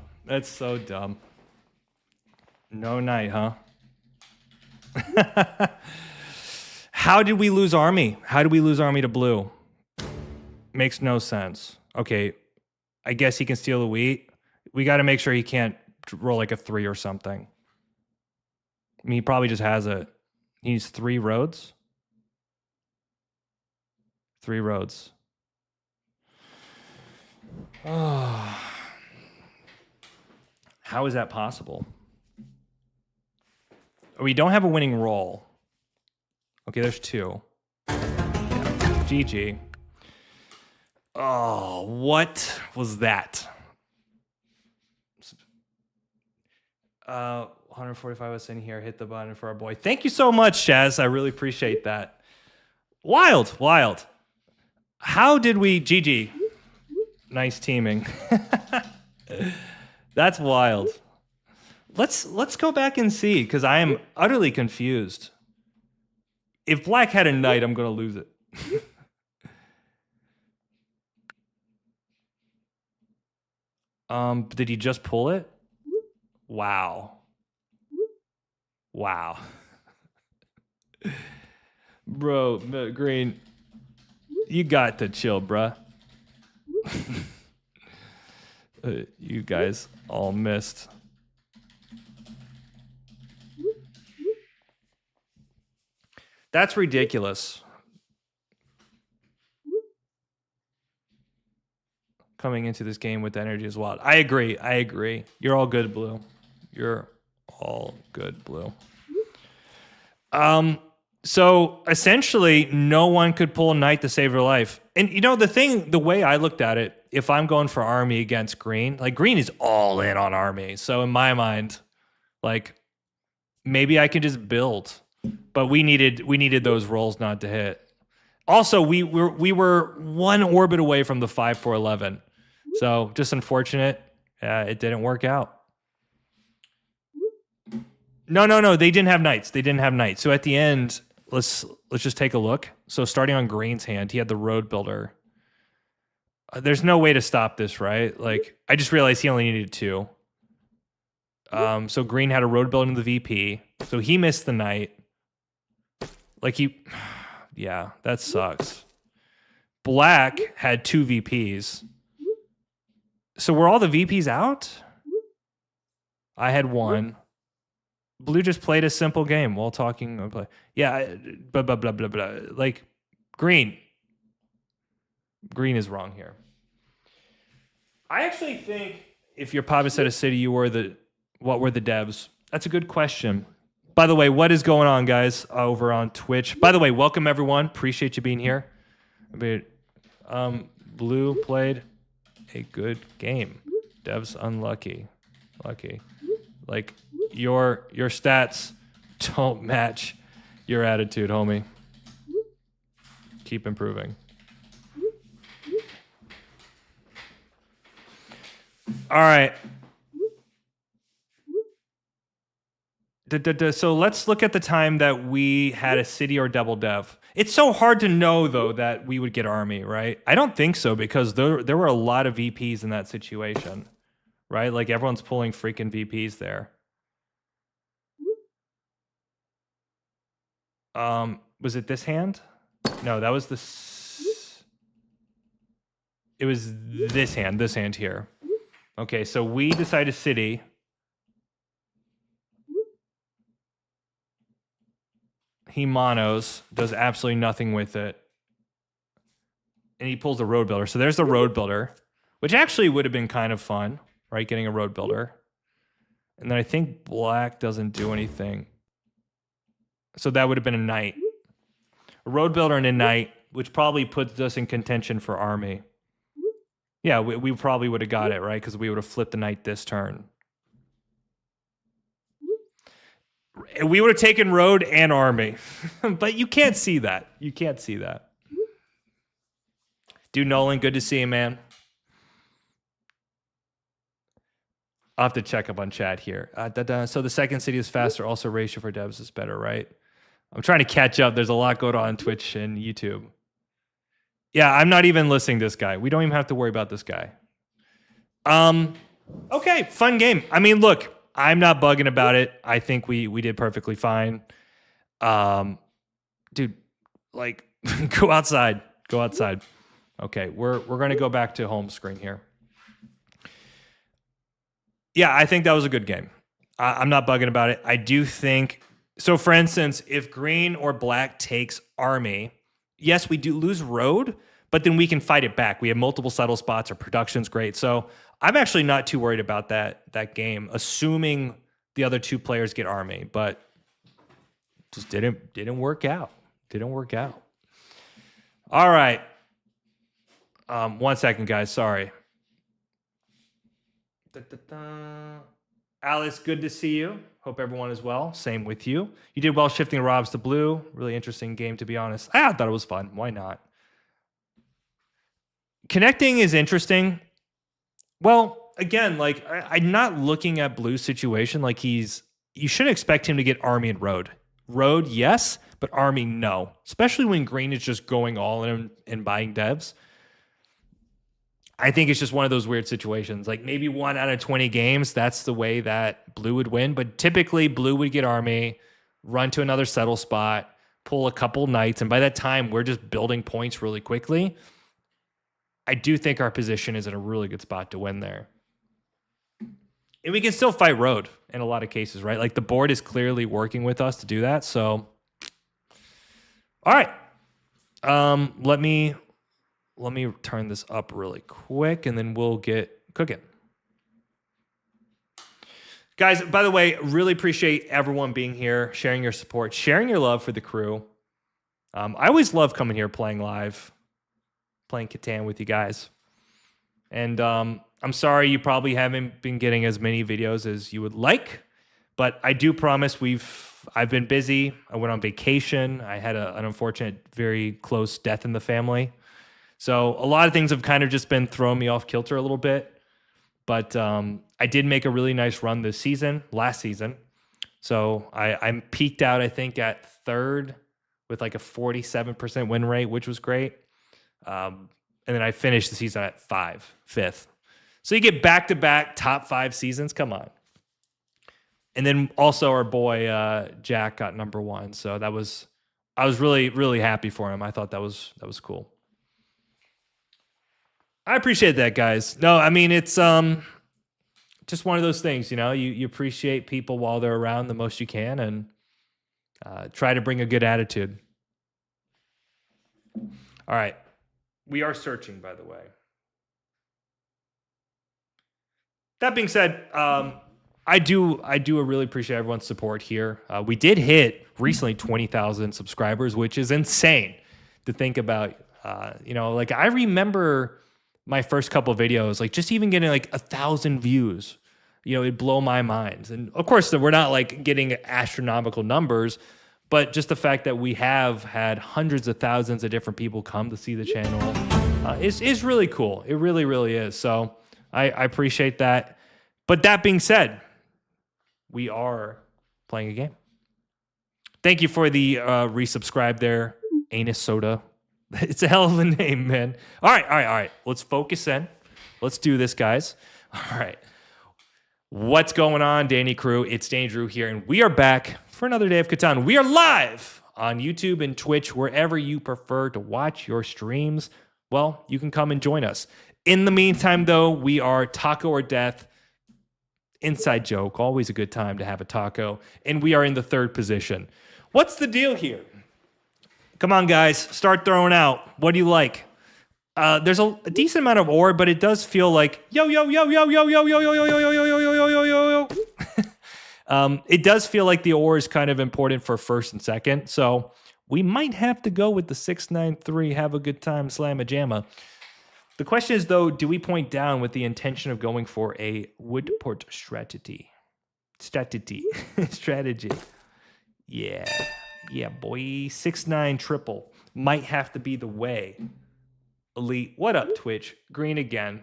Speaker 1: No knight, huh? How did we lose Army? How did we lose Army to blue? Makes no sense. Okay, I guess he can steal the wheat. We got to make sure he can't roll like a 3 or something. I mean, he probably just has it. He needs 3 roads. 3 roads. Oh. How is that possible? We don't have a winning roll. Okay, there's 2. Yeah. GG. Oh, what was that? 145 was in here. Hit the button for our boy. Thank you so much, Shaz. I really appreciate that. Wild. How did we... GG. Nice teaming. That's wild. Let's go back and see, because I am utterly confused. If black had a knight, I'm going to lose it. Did he just pull it? Wow. Wow. Bro, green, you got to chill, bruh. You guys all missed. That's ridiculous. Coming into this game with energy as well. I agree. I agree. You're all good, blue. You're all good, blue. So essentially, no one could pull a knight to save your life. And you know, the way I looked at it, if I'm going for army against green, like green is all in on army. So in my mind, like maybe I can just build. But we needed those rolls not to hit. Also, we were one orbit away from the 5-4-11. So just unfortunate. It didn't work out. No. They didn't have knights. They didn't have knights. So at the end, let's just take a look. So starting on green's hand, he had the road builder. There's no way to stop this, right? Like I just realized he only needed 2. So green had a road builder in the VP. So he missed the knight. Yeah, that sucks. Black had 2 VPs. So were all the VPs out? I had 1. Blue just played a simple game while talking. Yeah, blah, blah, blah, blah, blah. Like, green. Green is wrong here. I actually think if you're Papa Said a City, what were the devs? That's a good question. By the way, what is going on, guys, over on Twitch? By the way, welcome, everyone. Appreciate you being here. Blue played a good game. Devs unlucky. Lucky. Like, your stats don't match your attitude, homie. Keep improving. All right. So let's look at the time that we had a city or double dev. It's so hard to know, though, that we would get army, right? I don't think so, because there were a lot of VPs in that situation, right? Like everyone's pulling freaking VPs there. Was it this hand? No, that was it was this hand here. Okay, so we decided city. He monos, does absolutely nothing with it. And he pulls a road builder. So there's the road builder, which actually would have been kind of fun, right? Getting a road builder. And then I think black doesn't do anything. So that would have been a knight. A road builder and a knight, which probably puts us in contention for army. Yeah, we probably would have got it, right? Because we would have flipped the knight this turn. We would have taken road and army. But you can't see that. You can't see that. Dude, Nolan, good to see you, man. I'll have to check up on chat here. So the second city is faster. Also, ratio for devs is better, right? I'm trying to catch up. There's a lot going on Twitch and YouTube. Yeah, I'm not even listening to this guy. We don't even have to worry about this guy. Okay, fun game. I mean, look, I'm not bugging about it. I think we did perfectly fine. Dude, like, go outside. Go outside. Okay, we're going to go back to home screen here. Yeah, I think that was a good game. I'm not bugging about it. I do think... So, for instance, if green or black takes army, yes, we do lose road, but then we can fight it back. We have multiple settle spots. Our production's great. So I'm actually not too worried about that game, assuming the other 2 players get army, but just didn't work out. Didn't work out. All right. 1 second, guys. Sorry. Alice, good to see you. Hope everyone is well. Same with you. You did well shifting Robs to blue. Really interesting game, to be honest. I thought it was fun. Why not? Connecting is interesting. Well, again, like I'm not looking at Blue's situation like you shouldn't expect him to get army and road, Road, yes, but Army, no. Especially when green is just going all in and buying devs. I think it's just one of those weird situations. Like maybe 1 out of 20 games, that's the way that blue would win. But typically, blue would get Army, run to another settle spot, pull a couple knights, and by that time, we're just building points really quickly. I do think our position is in a really good spot to win there. And we can still fight road in a lot of cases, right? Like the board is clearly working with us to do that. So, all right. Let me turn this up really quick and then we'll get cooking. Guys, by the way, really appreciate everyone being here, sharing your support, sharing your love for the crew. I always love coming here playing live, playing Catan with you guys. And I'm sorry you probably haven't been getting as many videos as you would like, but I do promise I've been busy. I went on vacation. I had an unfortunate, very close death in the family. So a lot of things have kind of just been throwing me off kilter a little bit. But I did make a really nice run this season, last season. So I'm peaked out, I think, at 3rd with like a 47% win rate, which was great. And then I finished the season at 5th. So you get back-to-back top 5 seasons. Come on. And then also our boy Jack got number 1. So I was really, really happy for him. I thought that was cool. I appreciate that, guys. No, I mean, it's just one of those things, you know, you appreciate people while they're around the most you can and try to bring a good attitude. All right. We are searching, by the way. That being said, I do really appreciate everyone's support here. We did hit recently 20,000 subscribers, which is insane to think about. You know, like I remember my first couple of videos, like just even getting like 1,000 views, you know, it'd blow my mind. And of course, we're not like getting astronomical numbers, but just the fact that we have had hundreds of thousands of different people come to see the channel is really cool. It really, really is. So I appreciate that. But that being said, we are playing a game. Thank you for the resubscribe there, Anus Soda. It's a hell of a name, man. All right. Let's focus in. Let's do this, guys. All right. What's going on, Danny Crew? It's Danny Drew here, and we are back for another day of Catan. We are live on YouTube and Twitch, wherever you prefer to watch your streams. Well, you can come and join us. In the meantime, though, we are taco or death. Inside joke. Always a good time to have a taco. And we are in the 3rd position. What's the deal here? Come on, guys. Start throwing out. What do you like? There's a decent amount of ore, but it does feel like it does feel like the ore is kind of important for 1st and 2nd. So we might have to go with the 693. Have a good time. Slam a jamma. The question is, though, do we point down with the intention of going for a wood port strategy? Strategy. Yeah, boy. 6-9 triple. Might have to be the way. Elite. What up, Twitch? Green again.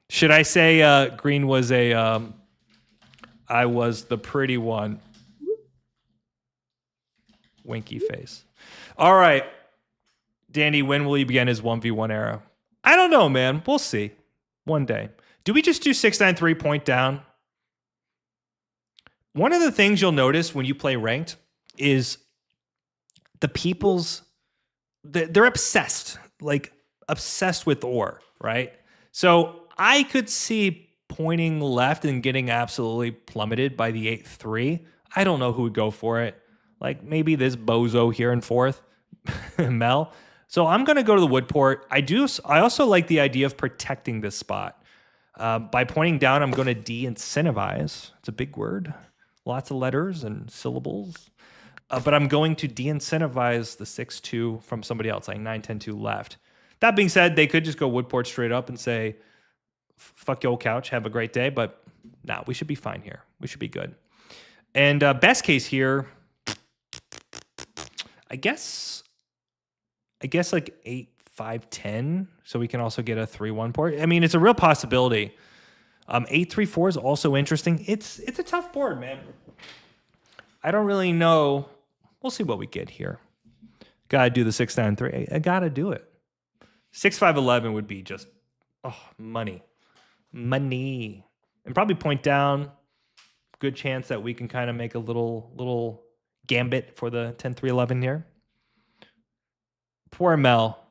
Speaker 1: Should I say green was I was the pretty one? Winky face. All right. Danny, when will he begin his 1v1 era? I don't know, man. We'll see. One day. Do we just do 693 point down? One of the things you'll notice when you play ranked is the they're obsessed, like obsessed with ore, right? So I could see pointing left and getting absolutely plummeted by the 8-3. I don't know who would go for it. Like maybe this bozo here in 4th, Mel. So I'm going to go to the woodport. I also like the idea of protecting this spot. By pointing down, I'm going to de-incentivize. It's a big word. Lots of letters and syllables. But I'm going to de-incentivize the 6-2 from somebody else, like 9-10-2 left. That being said, they could just go woodport straight up and say, fuck your old couch, have a great day. But nah, we should be fine here. We should be good. And best case here, I guess like 8-5-10, so we can also get a 3-1 port. I mean, it's a real possibility. 8-3-4 is also interesting. It's a tough board, man. I don't really know We'll see what we get here. Gotta do the 6-9-3. I gotta do it. 6-5-11 would be just money. Money. And probably point down. Good chance that we can kind of make a little gambit for the 10-3-11 here. Poor Mel.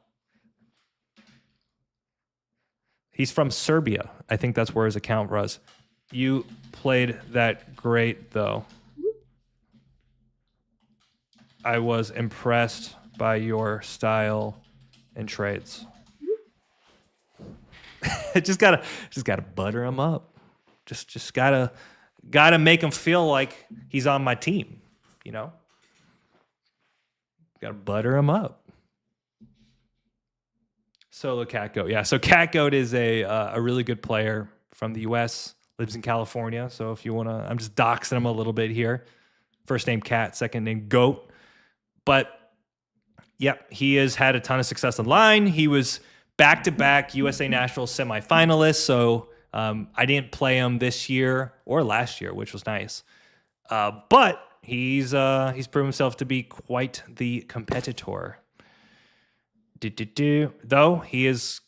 Speaker 1: He's from Serbia. I think that's where his account was. You played that great, though. I was impressed by your style and trades. just gotta butter him up. Just gotta make him feel like he's on my team. You know, gotta butter him up. Solo Cat Goat. Yeah, so Cat Goat is a really good player from the U.S., lives in California. So if you want to, I'm just doxing him a little bit here. First name Cat, second name Goat. But, yep, he has had a ton of success online. He was back-to-back USA Nationals semifinalist. So I didn't play him this year or last year, which was nice. But he's proven himself to be quite the competitor. Though he is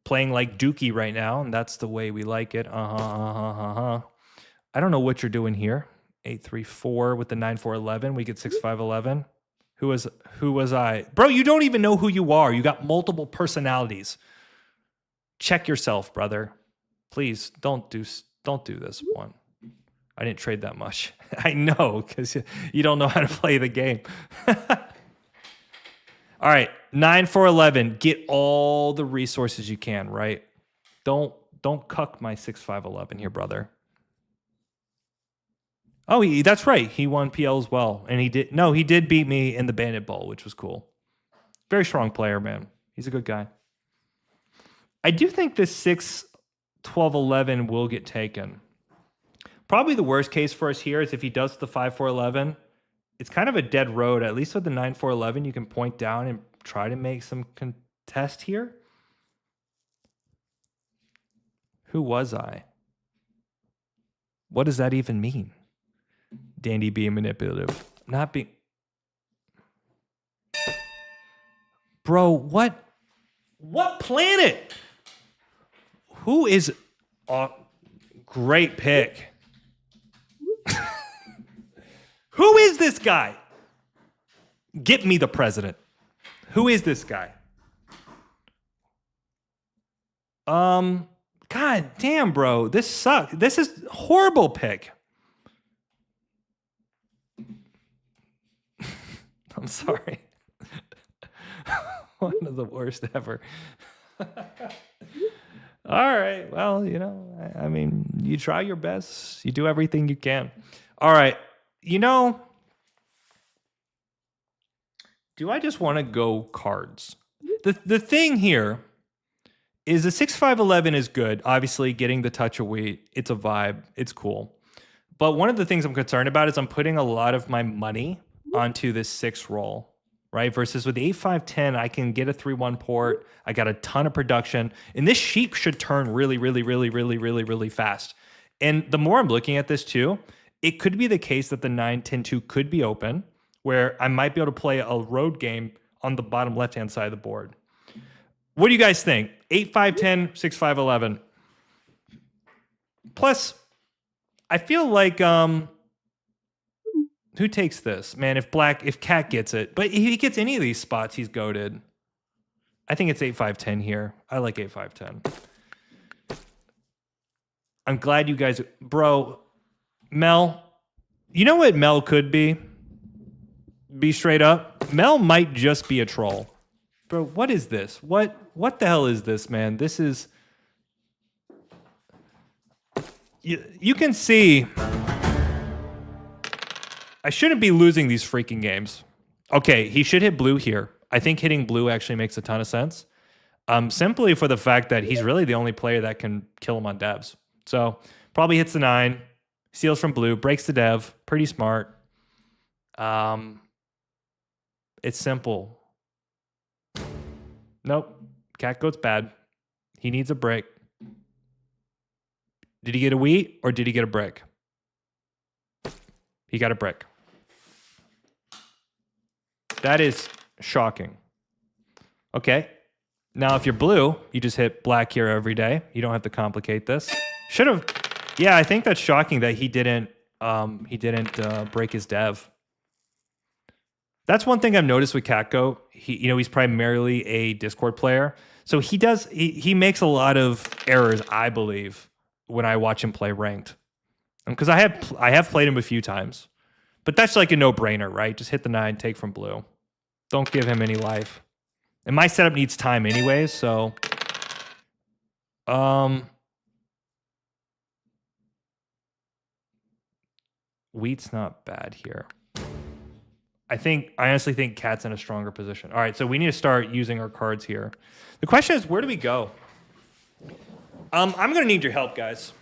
Speaker 1: playing like Dookie right now, and that's the way we like it. I don't know what you're doing here. 8-3-4 with the 9-4-11. We get 6-5-11. Who was I? Bro, you don't even know who you are. You got multiple personalities. Check yourself, brother. Please don't do this one. I didn't trade that much. I know, because you don't know how to play the game. All right, 9-4-11. Get all the resources you can, right? Don't cuck my 6-5-11 here, brother. Oh, that's right. He won PL as well, and he did beat me in the Bandit Bowl, which was cool. Very strong player, man. He's a good guy. I do think this 6-12-11 will get taken. Probably the worst case for us here is if he does the 5-4-11. It's kind of a dead road. At least with the 9-4-11, you can point down and try to make some contest here. Who was I? What does that even mean? Dandy being manipulative. Not being... Bro, what planet? Who is... great pick. Who is this guy? Get me the president. Who is this guy? God damn, bro. This sucks. This is a horrible pick. I'm sorry. One of the worst ever. All right. Well, you know, I mean, you try your best. You do everything you can. All right. You know, do I just want to go cards? The thing here is the 6-5-11 is good. Obviously, getting the touch of wheat, it's a vibe. It's cool. But one of the things I'm concerned about is I'm putting a lot of my money onto this 6 roll, right? Versus with the 8-5-10, I can get a 3-1 port. I got a ton of production. And this sheep should turn really, really, really, really, really, really fast. And the more I'm looking at this too, it could be the case that the 9-10-2 could be open, where I might be able to play a road game on the bottom left-hand side of the board. What do you guys think? 8-5-10, 6-5-11. Plus, I feel like who takes this? Man, if Cat gets it, but if he gets any of these spots, he's goated. I think it's 8-5-10 here. I like 8-5-10. I'm glad you guys, bro. Mel, you know what Mel could be? Be straight up. Mel might just be a troll. Bro, what is this? What the hell is this, man? This is... You can see... I shouldn't be losing these freaking games. Okay, he should hit blue here. I think hitting blue actually makes a ton of sense. Simply for the fact that he's really the only player that can kill him on devs. So, probably hits the 9. Steals from blue, breaks the dev, pretty smart. It's simple. Nope, Cat Goat's bad. He needs a brick. Did he get a wheat or did he get a brick? He got a brick. That is shocking. Okay. Now, if you're blue, you just hit black here every day. You don't have to complicate this. Should have. Yeah, I think that's shocking that he didn't break his dev. That's one thing I've noticed with Catgo. He's primarily a Discord player. So he makes a lot of errors, I believe, when I watch him play ranked. Because I have played him a few times. But that's like a no-brainer, right? Just hit the 9, take from blue. Don't give him any life. And my setup needs time anyways, so wheat's not bad here. I honestly think Cat's in a stronger position. All right, so we need to start using our cards here. The question is, where do we go? I'm going to need your help, guys.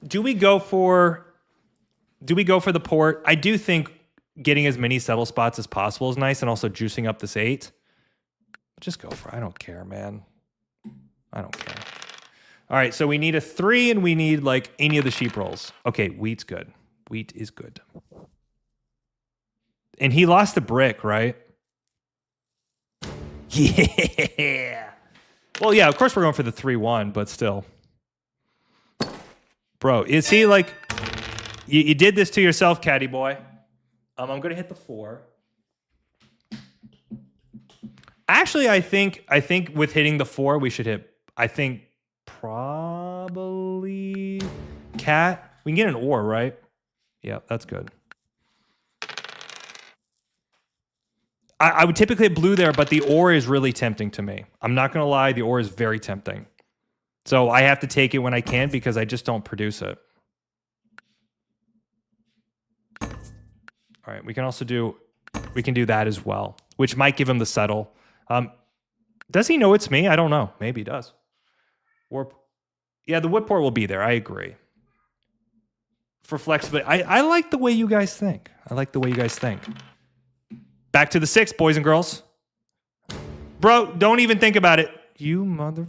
Speaker 1: Do we go for the port? I do think getting as many settle spots as possible is nice, and also juicing up this 8. Just go for it. I don't care, man. I don't care. All right, so we need a 3, and we need like any of the sheep rolls. Okay, wheat's good. Wheat is good. And he lost the brick, right? Yeah. Well, yeah, of course we're going for the 3-1, but still. Bro, is he like... You did this to yourself, caddy boy. I'm going to hit the 4. Actually, I think with hitting the 4, we should hit... I think probably... Cat. We can get an ore, right? Yeah, that's good. I would typically hit blue there, but the ore is really tempting to me. I'm not going to lie. The ore is very tempting. So I have to take it when I can because I just don't produce it. All right, we can do that as well, which might give him the settle. Does he know it's me? I don't know. Maybe he does. Warp. Yeah, the wood port will be there. I agree. For flexibility, I like the way you guys think. Back to the 6, boys and girls. Bro, don't even think about it. You mother...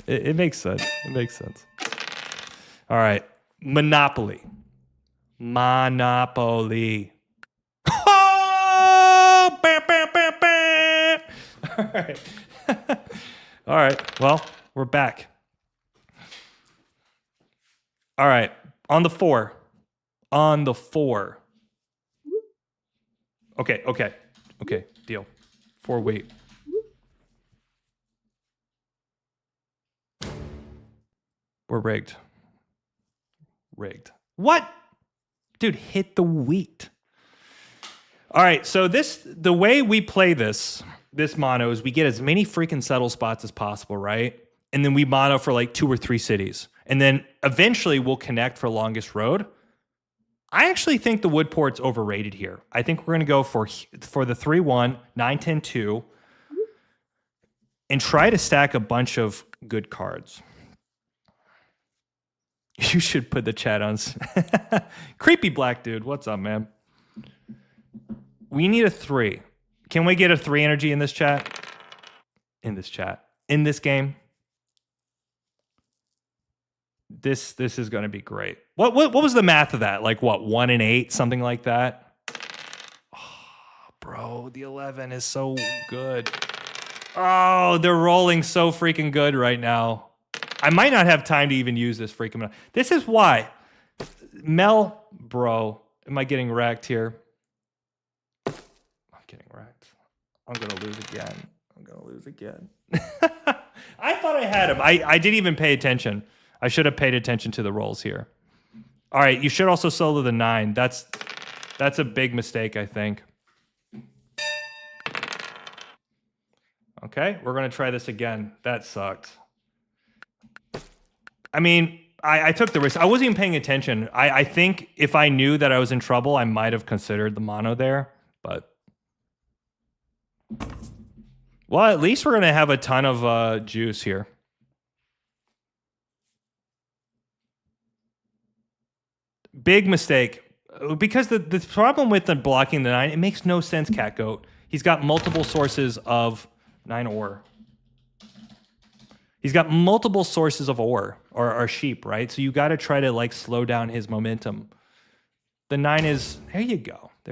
Speaker 1: it makes sense. All right. Monopoly. Oh! Bam, bam, bam, bam. All right. All right. Well, we're back. All right. On the 4. Okay, deal. 4 wait. We're rigged. What? Dude, hit the wheat. All right, so the way we play this mono is we get as many freaking settle spots as possible, right? And then we mono for like 2 or 3 cities. And then eventually we'll connect for longest road. I actually think the wood port's overrated here. I think we're going to go for the 3-1, 9-10-2, and try to stack a bunch of good cards. You should put the chat on. Creepy black dude, what's up, man? We need a 3. Can we get a 3 energy in this chat? In this game? This is going to be great. What was the math of that? Like what, 1 and 8, something like that? Oh, bro, the 11 is so good. Oh, they're rolling so freaking good right now. I might not have time to even use this freaking... This is why. Mel, bro, am I getting wrecked here? I'm getting wrecked. I'm going to lose again. I thought I had him. I didn't even pay attention. I should have paid attention to the rolls here. All right, you should also solo the 9. That's a big mistake, I think. Okay, we're going to try this again. That sucked. I mean, I took the risk. I wasn't even paying attention. I think if I knew that I was in trouble, I might have considered the mono there. But, well, at least we're going to have a ton of juice here. Big mistake. Because the problem with the blocking the 9, it makes no sense, Catgoat. He's got multiple sources of 9 ore. He's got multiple sources of ore or sheep, right? So you got to try to like slow down his momentum. The 9 is... There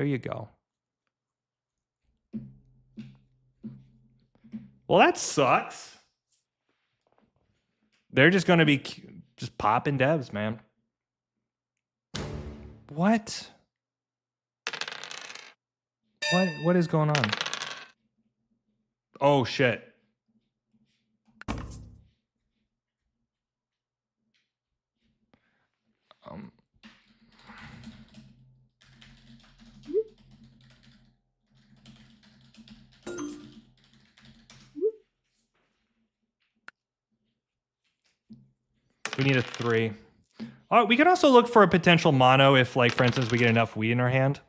Speaker 1: you go. Well, that sucks. They're just going to be just popping devs, man. What? What is going on? Oh, shit. We need a 3. We could also look for a potential mono if, like, for instance, we get enough wheat in our hand.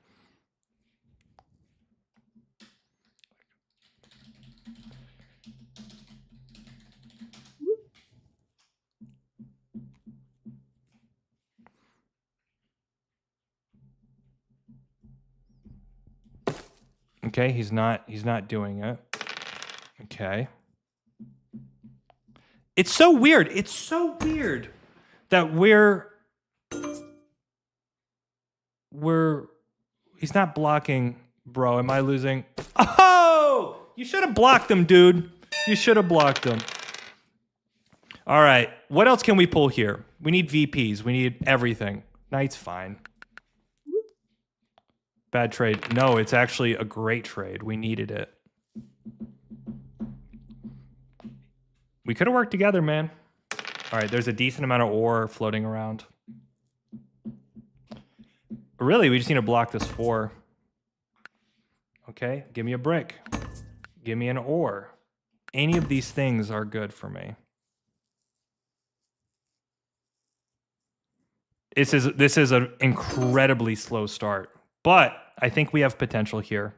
Speaker 1: Okay, he's not doing it. Okay. It's so weird. It's so weird that he's not blocking, bro. Am I losing? Oh! You should have blocked him, dude. You should have blocked him. All right. What else can we pull here? We need VPs. We need everything. Knight's fine. Bad trade. No, it's actually a great trade. We needed it. We could have worked together, man. All right, there's a decent amount of ore floating around. Really, we just need to block this 4. Okay, give me a brick. Give me an ore. Any of these things are good for me. This is an incredibly slow start, but I think we have potential here.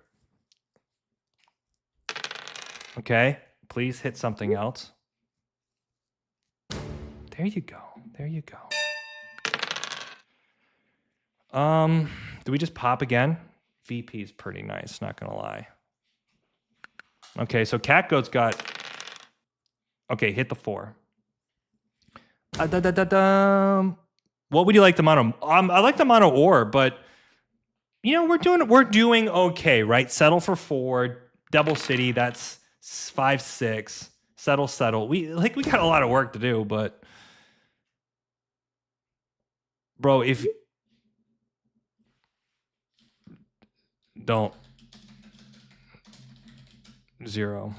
Speaker 1: Okay, please hit something else. There you go. There you go. Do we just pop again? VP is pretty nice, not gonna lie. Okay, so Catgoat's got... Okay, hit the 4. What would you like the mono? I like the mono ore, but you know we're doing okay, right? Settle for 4, double city. That's 5, 6. Settle. We got a lot of work to do, but bro, if don't 0.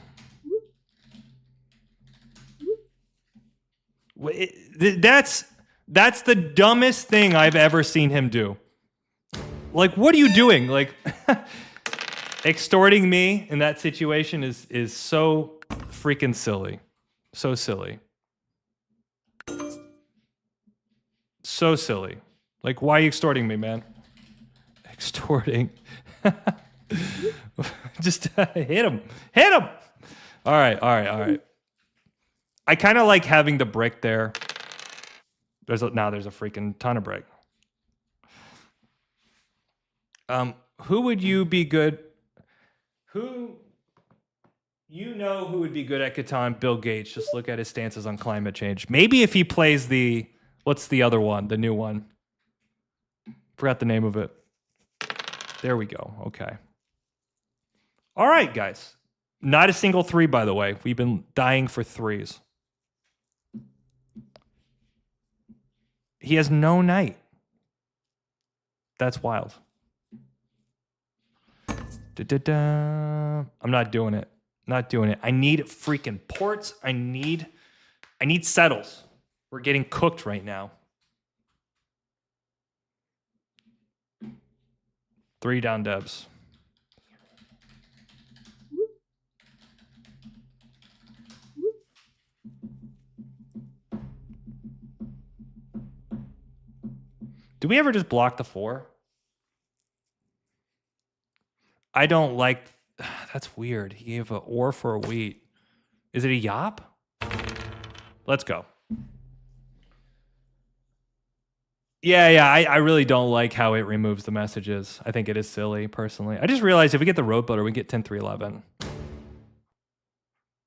Speaker 1: That's the dumbest thing I've ever seen him do. Like, what are you doing? Like, extorting me in that situation is so freaking silly. So silly. So silly. Like, why are you extorting me, man? Extorting. Just hit him. Hit him. All right. I kind of like having the brick there. Now there's a freaking ton of brick. Who would you be good? Who would be good at Catan? Bill Gates. Just look at his stances on climate change. Maybe if he plays what's the other one? The new one. Forgot the name of it. There we go. Okay. All right, guys. Not a single 3, by the way. We've been dying for 3s. He has no knight. That's wild. I'm not doing it. Not doing it. I need freaking ports. I need settles. We're getting cooked right now. 3 down devs. Do we ever just block the 4? I don't like... That's weird. He gave an ore for a wheat. Is it a yop? Let's go. Yeah, I really don't like how it removes the messages. I think it is silly, personally. I just realized if we get the road builder, we get 10-3-11.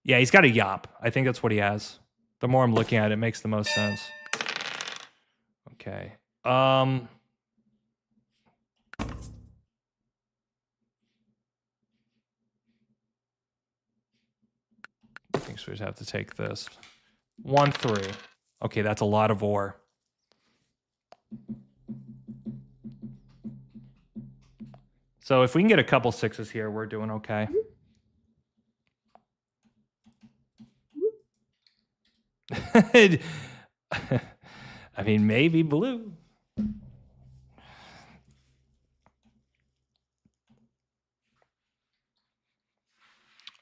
Speaker 1: Yeah, he's got a yop. I think that's what he has. The more I'm looking at it, it makes the most sense. Okay. think we just have to take this. 1-3. Okay, that's a lot of ore. So if we can get a couple 6s here, we're doing okay. I mean, maybe blue.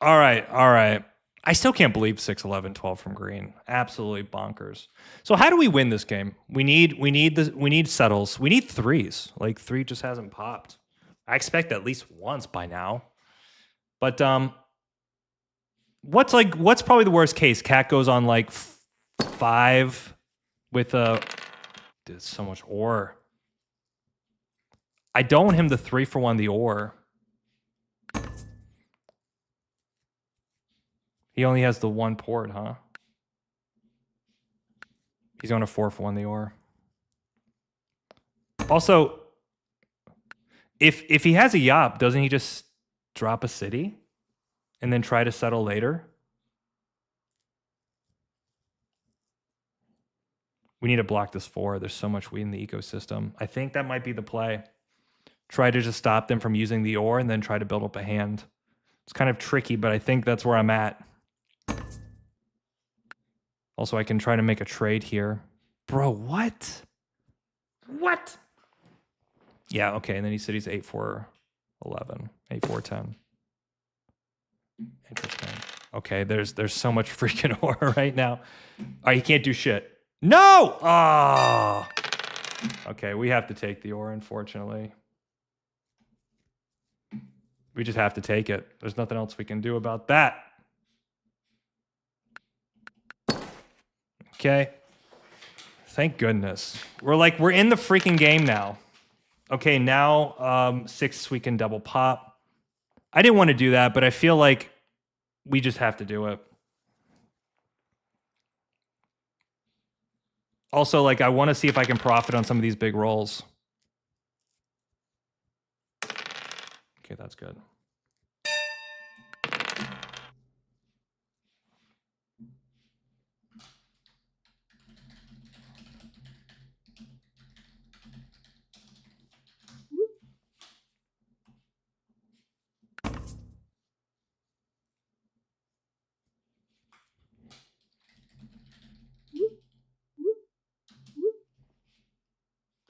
Speaker 1: All right, all right. I still can't believe 6, 11, 12 from green. Absolutely bonkers. So how do we win this game? We need settles. We need 3s. Like 3 just hasn't popped. I expect at least once by now. But what's probably the worst case? Cat goes on like 5 with a. There's so much ore. I don't want him to 3 for 1 the ore. He only has the 1 port, huh? He's going to 4 for 1 the ore. Also, if he has a yop, doesn't he just drop a city and then try to settle later? We need to block this 4. There's so much wheat in the ecosystem. I think that might be the play. Try to just stop them from using the ore and then try to build up a hand. It's kind of tricky, but I think that's where I'm at. Also, I can try to make a trade here. Bro, what? What? Yeah, okay. And then he said he's 8-4-11. 8-4-10. Interesting. Okay, there's so much freaking ore right now. Oh, he can't do shit. No! Oh! Okay, we have to take the ore, unfortunately. We just have to take it. There's nothing else we can do about that. Okay. Thank goodness. We're in the freaking game now. Okay, now 6 we can double pop. I didn't want to do that, but I feel like we just have to do it. Also, like, I want to see if I can profit on some of these big rolls. Okay, that's good.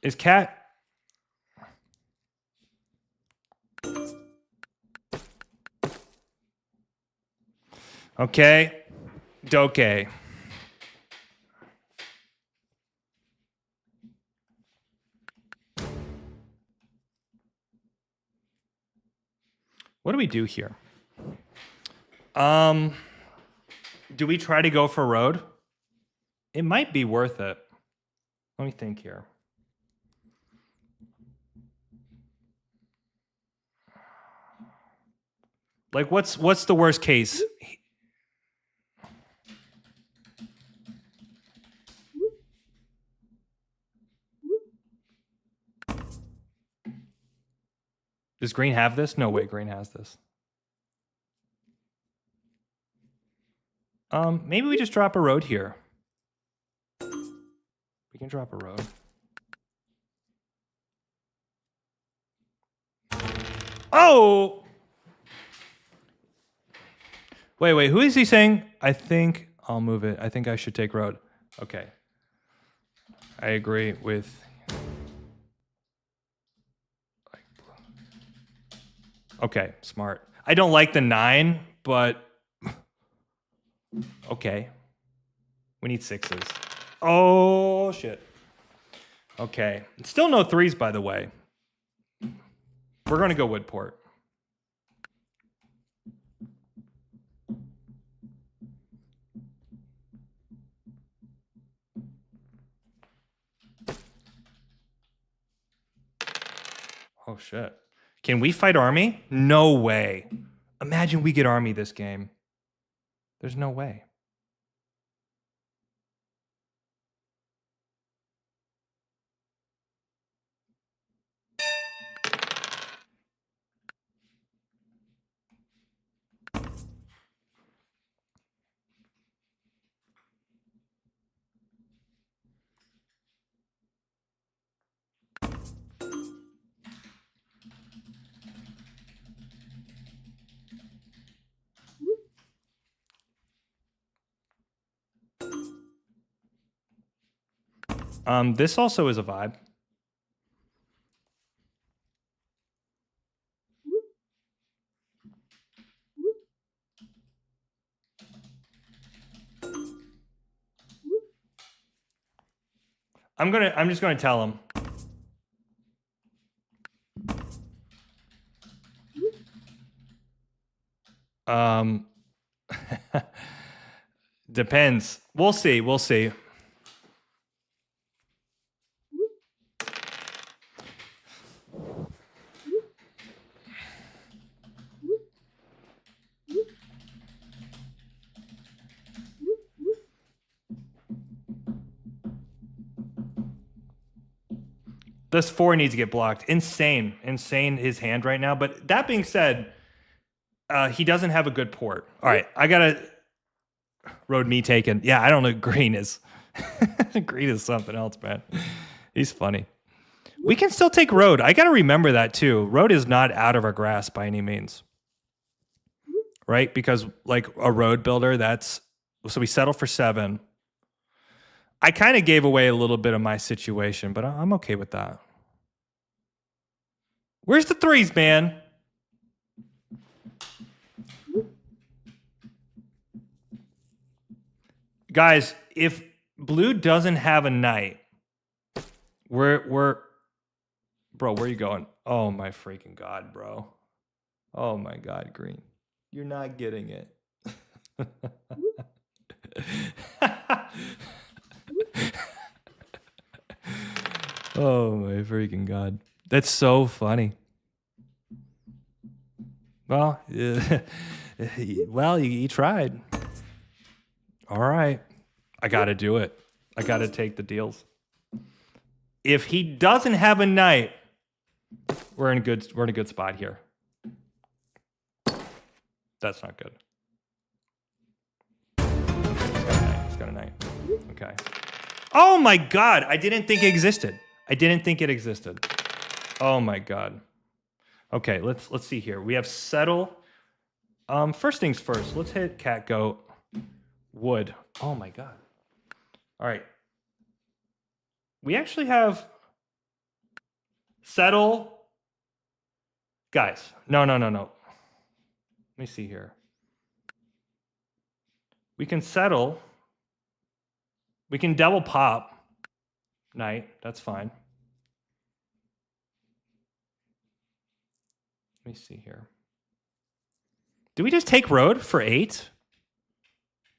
Speaker 1: Is Cat... Okay. Doke. What do we do here? Do we try to go for road? It might be worth it. Let me think here. Like, what's the worst case? Does green have this? No way green has this. Maybe we just drop a road here. We can drop a road. Oh! Wait, who is he saying? I think I'll move it. I think I should take road. Okay. I agree with... Okay, smart. I don't like the 9, but... Okay. We need 6s. Oh, shit. Okay. Still no 3s, by the way. We're going to go Woodport. Oh, shit. Can we fight army? No way. Imagine we get army this game. There's no way. This also is a vibe. I'm just gonna tell him. Depends. We'll see. We'll see. This 4 needs to get blocked. Insane his hand right now. But that being said, he doesn't have a good port. All right, I gotta road me taken. Yeah, I don't know. Green is green is something else, man. He's funny. We can still take road. I gotta remember that too. Road is not out of our grasp by any means, right? Because like a road builder, so we settle for 7. I kind of gave away a little bit of my situation, but I'm okay with that. Where's the 3s, man? Guys, if blue doesn't have a knight, we're bro, where are you going? Oh my freaking god, bro. Oh my god, green. You're not getting it. Oh my freaking god. That's so funny. Well, well, you tried. All right. I got to do it. I got to take the deals. If he doesn't have a knight, we're in a good spot here. That's not good. He's got a knight. Okay. Oh my god, I didn't think it existed. Oh my god. Okay, let's see here. We have settle. First things first, let's hit cat goat. Wood. Oh my god. All right. We actually have settle. Guys, no. Let me see here. We can settle. We can double pop. Knight, that's fine. Let me see here. Do we just take road for 8?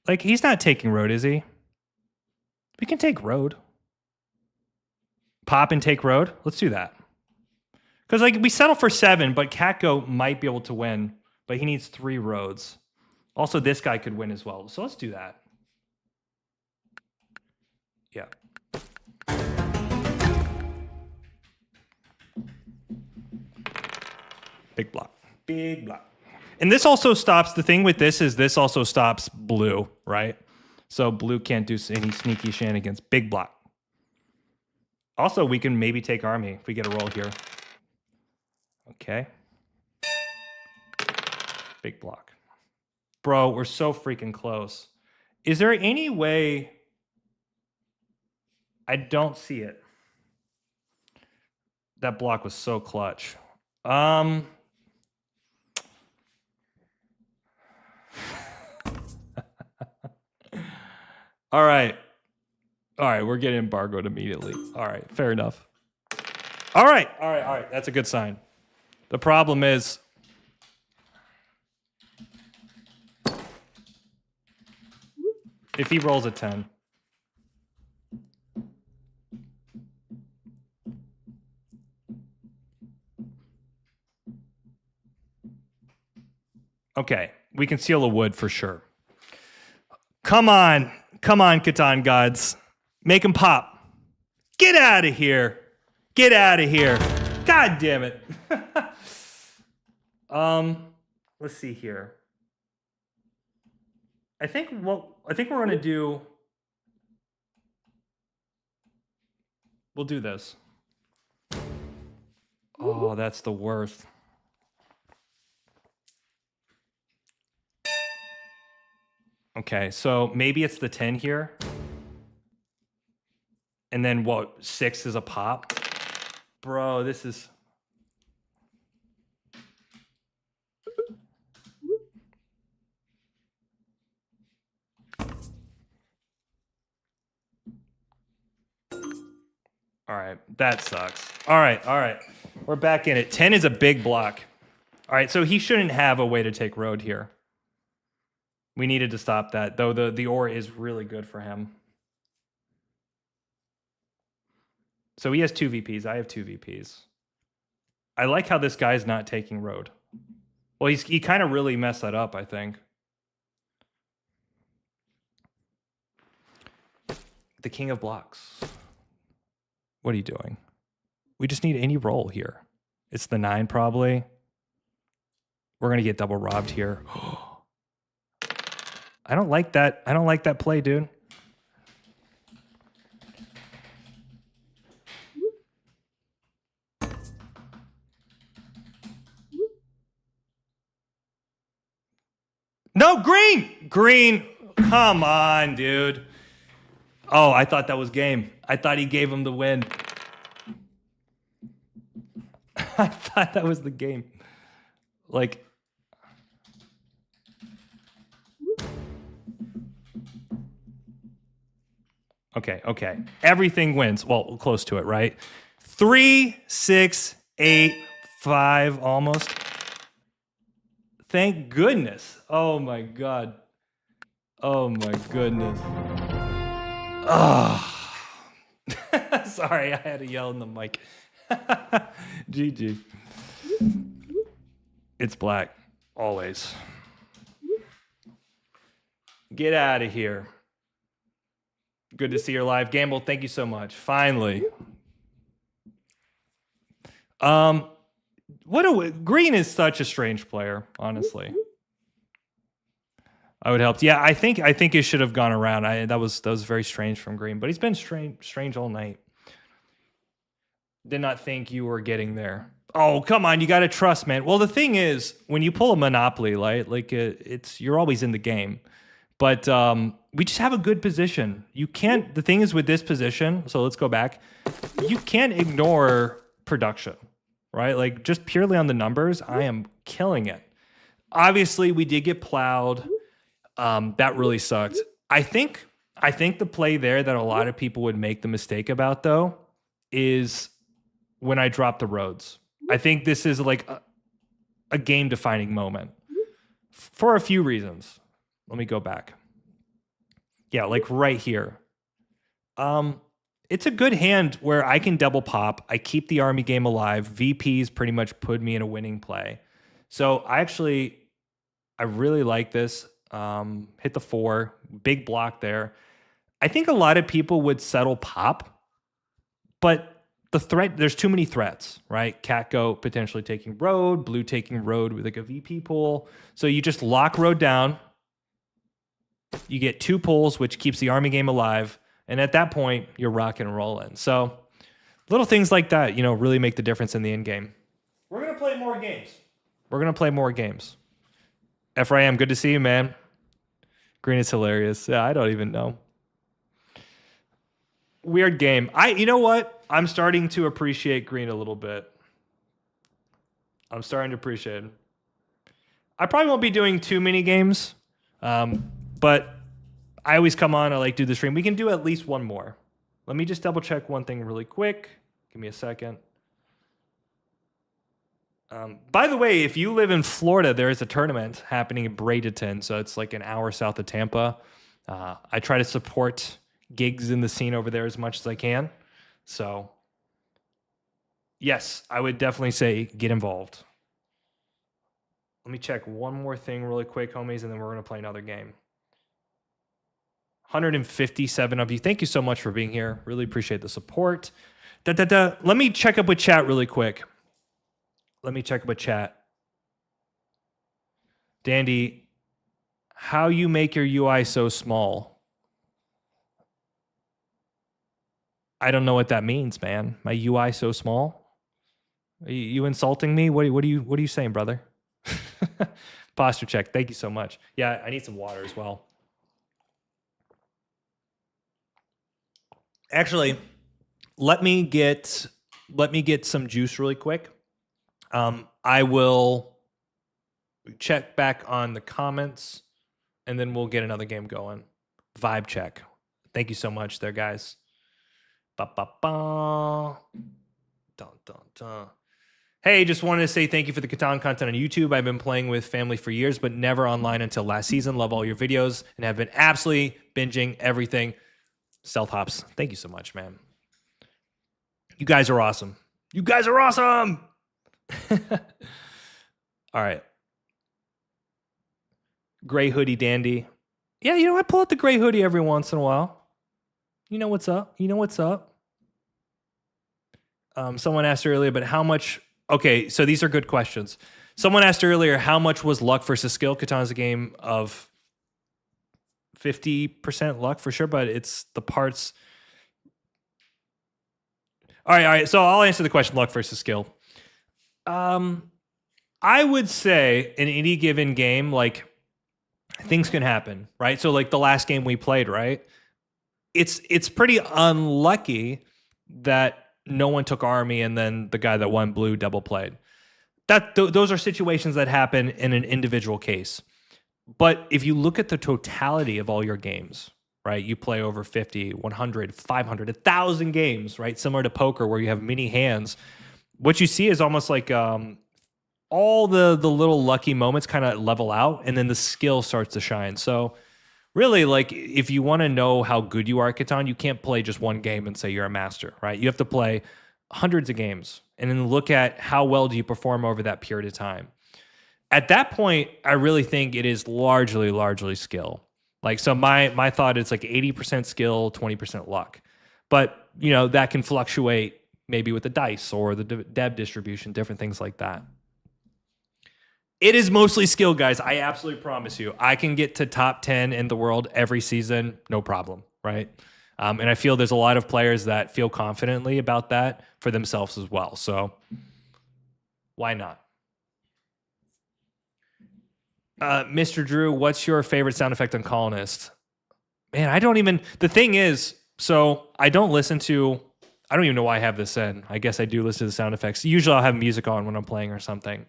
Speaker 1: Like, he's not taking road, is he? We can take road. Pop and take road. Let's do that. Because, like, we settle for 7, but Catgo might be able to win, but he needs 3 roads. Also, this guy could win as well. So let's do that. Yeah. Big block. Big block. And this also stops, the thing with this is this also stops blue, right? So blue can't do any sneaky shenanigans. Big block. Also, we can maybe take army if we get a roll here. Okay. Big block. Bro, we're so freaking close. Is there any way? I don't see it. That block was so clutch. All right. All right, we're getting embargoed immediately. All right, fair enough. All right. That's a good sign. The problem is if he rolls a 10. Okay, we can seal a wood for sure. Come on, Catan gods. Make him pop. Get out of here. God damn it. Let's see here. I think we're gonna do. We'll do this. Oh, that's the worst. Okay, so maybe it's the 10 here. And then what? 6 is a pop? Bro, this is... All right, that sucks. All right. We're back in it. 10 is a big block. All right, so he shouldn't have a way to take road here. We needed to stop that, though the ore is really good for him. So he has 2 VPs. I have 2 VPs. I like how this guy's not taking road. Well, he kind of really messed that up, I think. The king of blocks. What are you doing? We just need any roll here. It's the 9 probably. We're going to get double robbed here. I don't like that. I don't like that play, dude. No, green! Green. Come on, dude. Oh, I thought that was game. I thought he gave him the win. I thought that was the game. Like... Okay. Everything wins. Well, close to it, right? 3, 6, 8, 5, almost. Thank goodness. Oh my God. Oh my goodness. Oh. Sorry, I had to yell in the mic. GG. It's black. Always. Get out of here. Good to see you live. Gamble, thank you so much. Finally. Green is such a strange player, honestly. I would help. Yeah, I think it should have gone around. That was very strange from Green, but he's been strange all night. Did not think you were getting there. Oh, come on, you got to trust, man. Well, the thing is, when you pull a Monopoly, right, like you're always in the game. But we just have a good position. You can't, the thing is with this position, so let's go back. You can't ignore production, right? Like just purely on the numbers, I am killing it. Obviously, we did get plowed. That really sucked. I think the play there that a lot of people would make the mistake about, though, is when I drop the roads. I think this is like a game-defining moment for a few reasons. Let me go back. Yeah, like right here. It's a good hand where I can double pop. I keep the army game alive. VPs pretty much put me in a winning play. So I really like this. Hit the 4. Big block there. I think a lot of people would settle pop, but there's too many threats, right? Cat goat potentially taking road, blue taking road with like a VP pull. So you just lock road down. You get 2 pulls, which keeps the army game alive. And at that point, you're rocking and rolling. So little things like that, really make the difference in the end game. We're going to play more games. Ephraim, good to see you, man. Green is hilarious. Yeah, I don't even know. Weird game. You know what? I'm starting to appreciate Green a little bit. I'm starting to appreciate it. I probably won't be doing too many games. But I always come on, I like do the stream. We can do at least one more. Let me just double check one thing really quick. Give me a second. By the way, if you live in Florida, there is a tournament happening in Bradenton. So it's like an hour south of Tampa. I try to support gigs in the scene over there as much as I can. So yes, I would definitely say get involved. Let me check one more thing really quick, homies, and then we're going to play another game. 157 of you. Thank you so much for being here. Really appreciate the support. Let me check up with chat really quick. Dandy, how you make your UI so small? I don't know what that means, man. My UI so small? Are you insulting me? What are you saying, brother? Posture check. Thank you so much. Yeah, I need some water as well. Actually, let me get some juice really quick. I will check back on the comments, and then we'll get another game going. Vibe check. Thank you so much there, guys. Ba ba ba. Dun dun dun. Hey, just wanted to say thank you for the Catan content on YouTube. I've been playing with family for years, but never online until last season. Love all your videos and have been absolutely binging everything. Stealth Hops, thank you so much, man. You guys are awesome. You guys are awesome. All right. Gray hoodie dandy. Yeah, you know, I pull out the gray hoodie every once in a while. You know what's up. You know what's up. Someone asked earlier, but how much... Okay, so these are good questions. Someone asked earlier, how much was luck versus skill? Catan's a game of 50% luck for sure, but it's the parts. All right. So I'll answer the question, luck versus skill. I would say in any given game, like, things can happen, right? So like the last game we played, right? It's pretty unlucky that no one took army and then the guy that won blue double played. Those are situations that happen in an individual case. But if you look at the totality of all your games, right? You play over 50, 100, 500, 1,000 games, right? Similar to poker where you have many hands. What you see is almost like all the little lucky moments kind of level out and then the skill starts to shine. So really, like, if you want to know how good you are at Catan, you can't play just one game and say you're a master, right? You have to play hundreds of games and then look at how well do you perform over that period of time. At that point, I really think it is largely skill. Like, so my thought is like 80% skill, 20% luck. But, you know, that can fluctuate maybe with the dice or the dev distribution, different things like that. It is mostly skill, guys. I absolutely promise you. I can get to top 10 in the world every season, no problem, right? And I feel there's a lot of players that feel confidently about that for themselves as well. So why not? Mr. Drew, what's your favorite sound effect on Colonist? Man, I don't even... The thing is, so I don't even know why I have this in. I guess I do listen to the sound effects. Usually I'll have music on when I'm playing or something.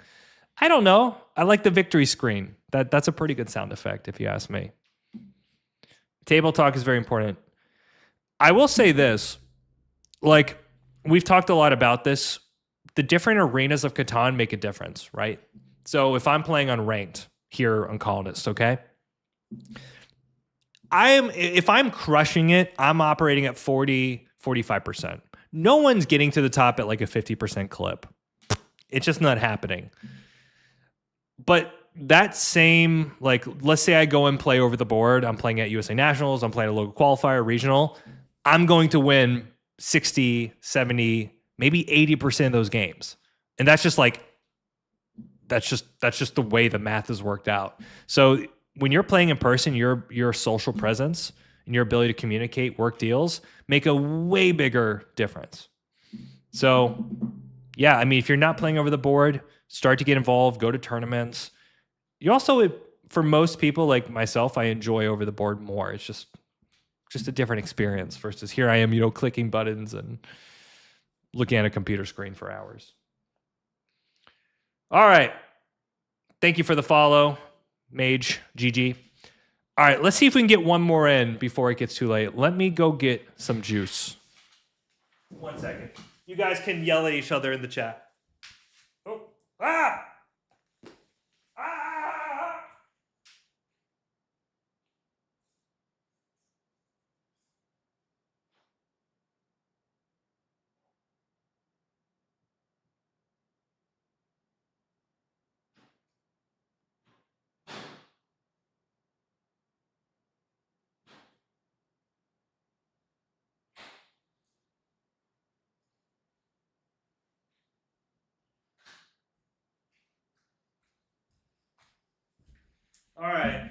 Speaker 1: I don't know. I like the victory screen. That's a pretty good sound effect, if you ask me. Table talk is very important. I will say this. Like, we've talked a lot about this. The different arenas of Catan make a difference, right? So if I'm playing on ranked here on Colonist, okay? If I'm crushing it, I'm operating at 40, 45%. No one's getting to the top at like a 50% clip. It's just not happening. But that same, like, let's say I go and play over the board. I'm playing at USA Nationals. I'm playing a local qualifier, regional. I'm going to win 60, 70, maybe 80% of those games. And that's just like, that's just the way the math has worked out. So when you're playing in person, your social presence and your ability to communicate, work deals, make a way bigger difference. So yeah, I mean, if you're not playing over the board, start to get involved, go to tournaments. You also, for most people like myself, I enjoy over the board more. It's just a different experience versus here I am, you know, clicking buttons and looking at a computer screen for hours. All right. Thank you for the follow, Mage, GG. All right, let's see if we can get one more in before it gets too late. Let me go get some juice. 1 second. You guys can yell at each other in the chat. Oh, ah! Ah! All right.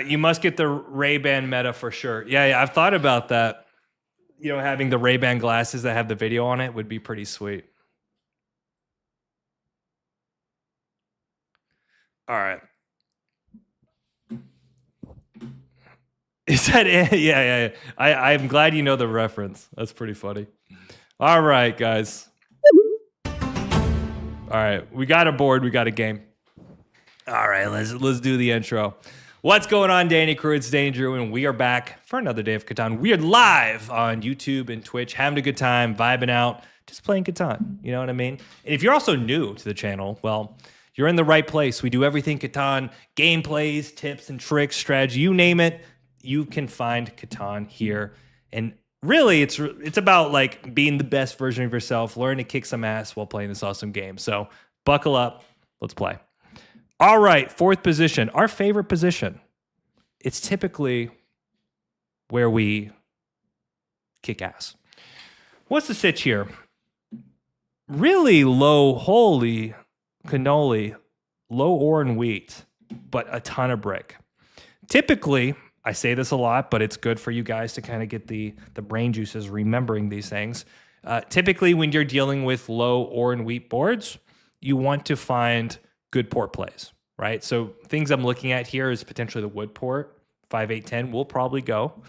Speaker 1: You must get the Ray-Ban Meta for sure. Yeah, I've thought about that. You know, having the Ray-Ban glasses that have the video on it would be pretty sweet. All right. Is that it? Yeah, yeah, yeah. I'm glad you know the reference. That's pretty funny. All right, guys. All right, we got a board. We got a game. All right, let's do the intro. What's going on, Danny Crew? It's Danny Drew, and we are back for another day of Catan. We are live on YouTube and Twitch, having a good time, vibing out, just playing Catan. You know what I mean? And if you're also new to the channel, well, you're in the right place. We do everything Catan, gameplays, tips and tricks, strategy, you name it. You can find Catan here. And really, it's about like being the best version of yourself, learn to kick some ass while playing this awesome game. So buckle up. Let's play. All right, fourth position, our favorite position. It's typically where we kick ass. What's the sitch here? Really low, holy cannoli, low ore and wheat, but a ton of brick. Typically, I say this a lot, but it's good for you guys to kind of get the brain juices remembering these things. Typically, when you're dealing with low ore and wheat boards, you want to find good port plays, right? So things I'm looking at here is potentially the wood port, 5, 8, 10 will probably go.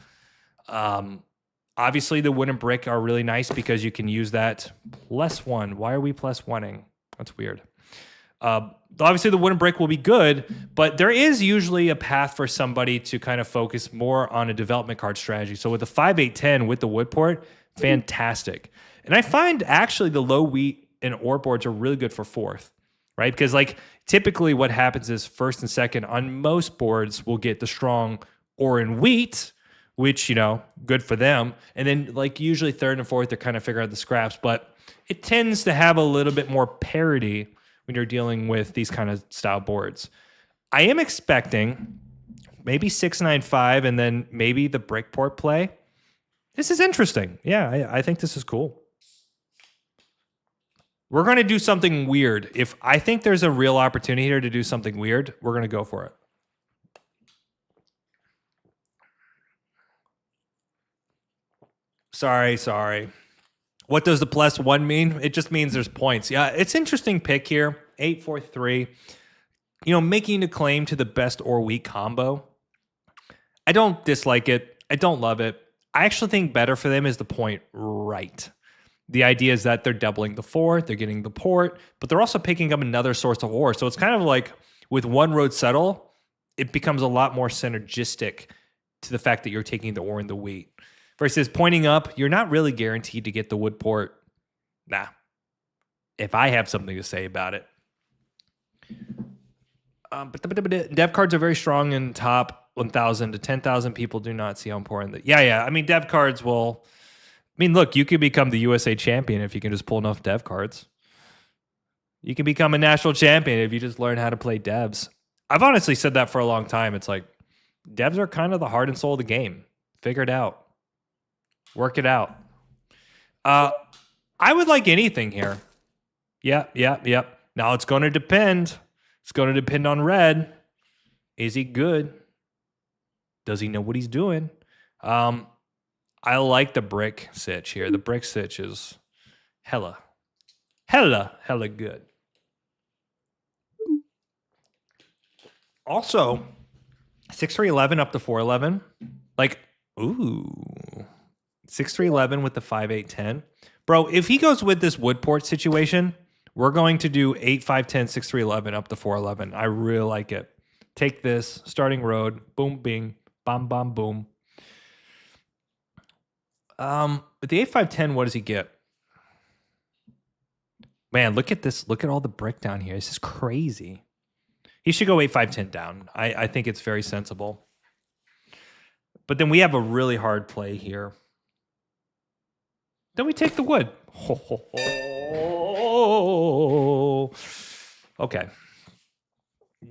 Speaker 1: Obviously, the wood and brick are really nice because you can use that +1. Why are we +1ing? That's weird. Obviously, the wood and brick will be good, but there is usually a path for somebody to kind of focus more on a development card strategy. So with the 5, 8, 10 with the wood port, fantastic. And I find actually the low wheat and ore boards are really good for fourth, right? Because like typically what happens is first and second on most boards will get the strong ore and wheat, which, you know, good for them. And then like usually third and fourth, they're kind of figuring out the scraps, but it tends to have a little bit more parity when you're dealing with these kind of style boards. I am expecting maybe 695 and then maybe the brick port play. This is interesting. Yeah, I think this is cool. We're going to do something weird. If I think there's a real opportunity here to do something weird, we're going to go for it. Sorry. What does the +1 mean? It just means there's points. Yeah, it's interesting pick here. 8, 4, 3. You know, making a claim to the best or weak combo. I don't dislike it. I don't love it. I actually think better for them is the point right. The idea is that they're doubling the 4, they're getting the port, but they're also picking up another source of ore. So it's kind of like with one road settle, it becomes a lot more synergistic to the fact that you're taking the ore and the wheat. Versus pointing up, you're not really guaranteed to get the wood port. Nah. If I have something to say about it. But the dev cards are very strong in top 1,000 to 10,000 people do not see how important that. Yeah. I mean, dev cards will. I mean, look, you could become the USA champion if you can just pull enough dev cards. You can become a national champion if you just learn how to play devs. I've honestly said that for a long time. It's like devs are kind of the heart and soul of the game. Figure it out. Work it out. I would like anything here. Yeah. Now it's going to depend. It's going to depend on red. Is he good? Does he know what he's doing? I like the brick sitch here. The brick sitch is hella good. Also, 6-3-11 up to 4-11. Like, ooh. 6-3-11 with the 5-8-10. Bro, if he goes with this wood port situation, we're going to do 8-5-10, 6-3-11 up to 4-11. I really like it. Take this, starting road, boom, bing, bam, bam, boom. But the 8-5-10, what does he get? Man, look at this. Look at all the brick down here. This is crazy. He should go 8-5-10 down. I think it's very sensible. But then we have a really hard play here. Then we take the wood. Okay.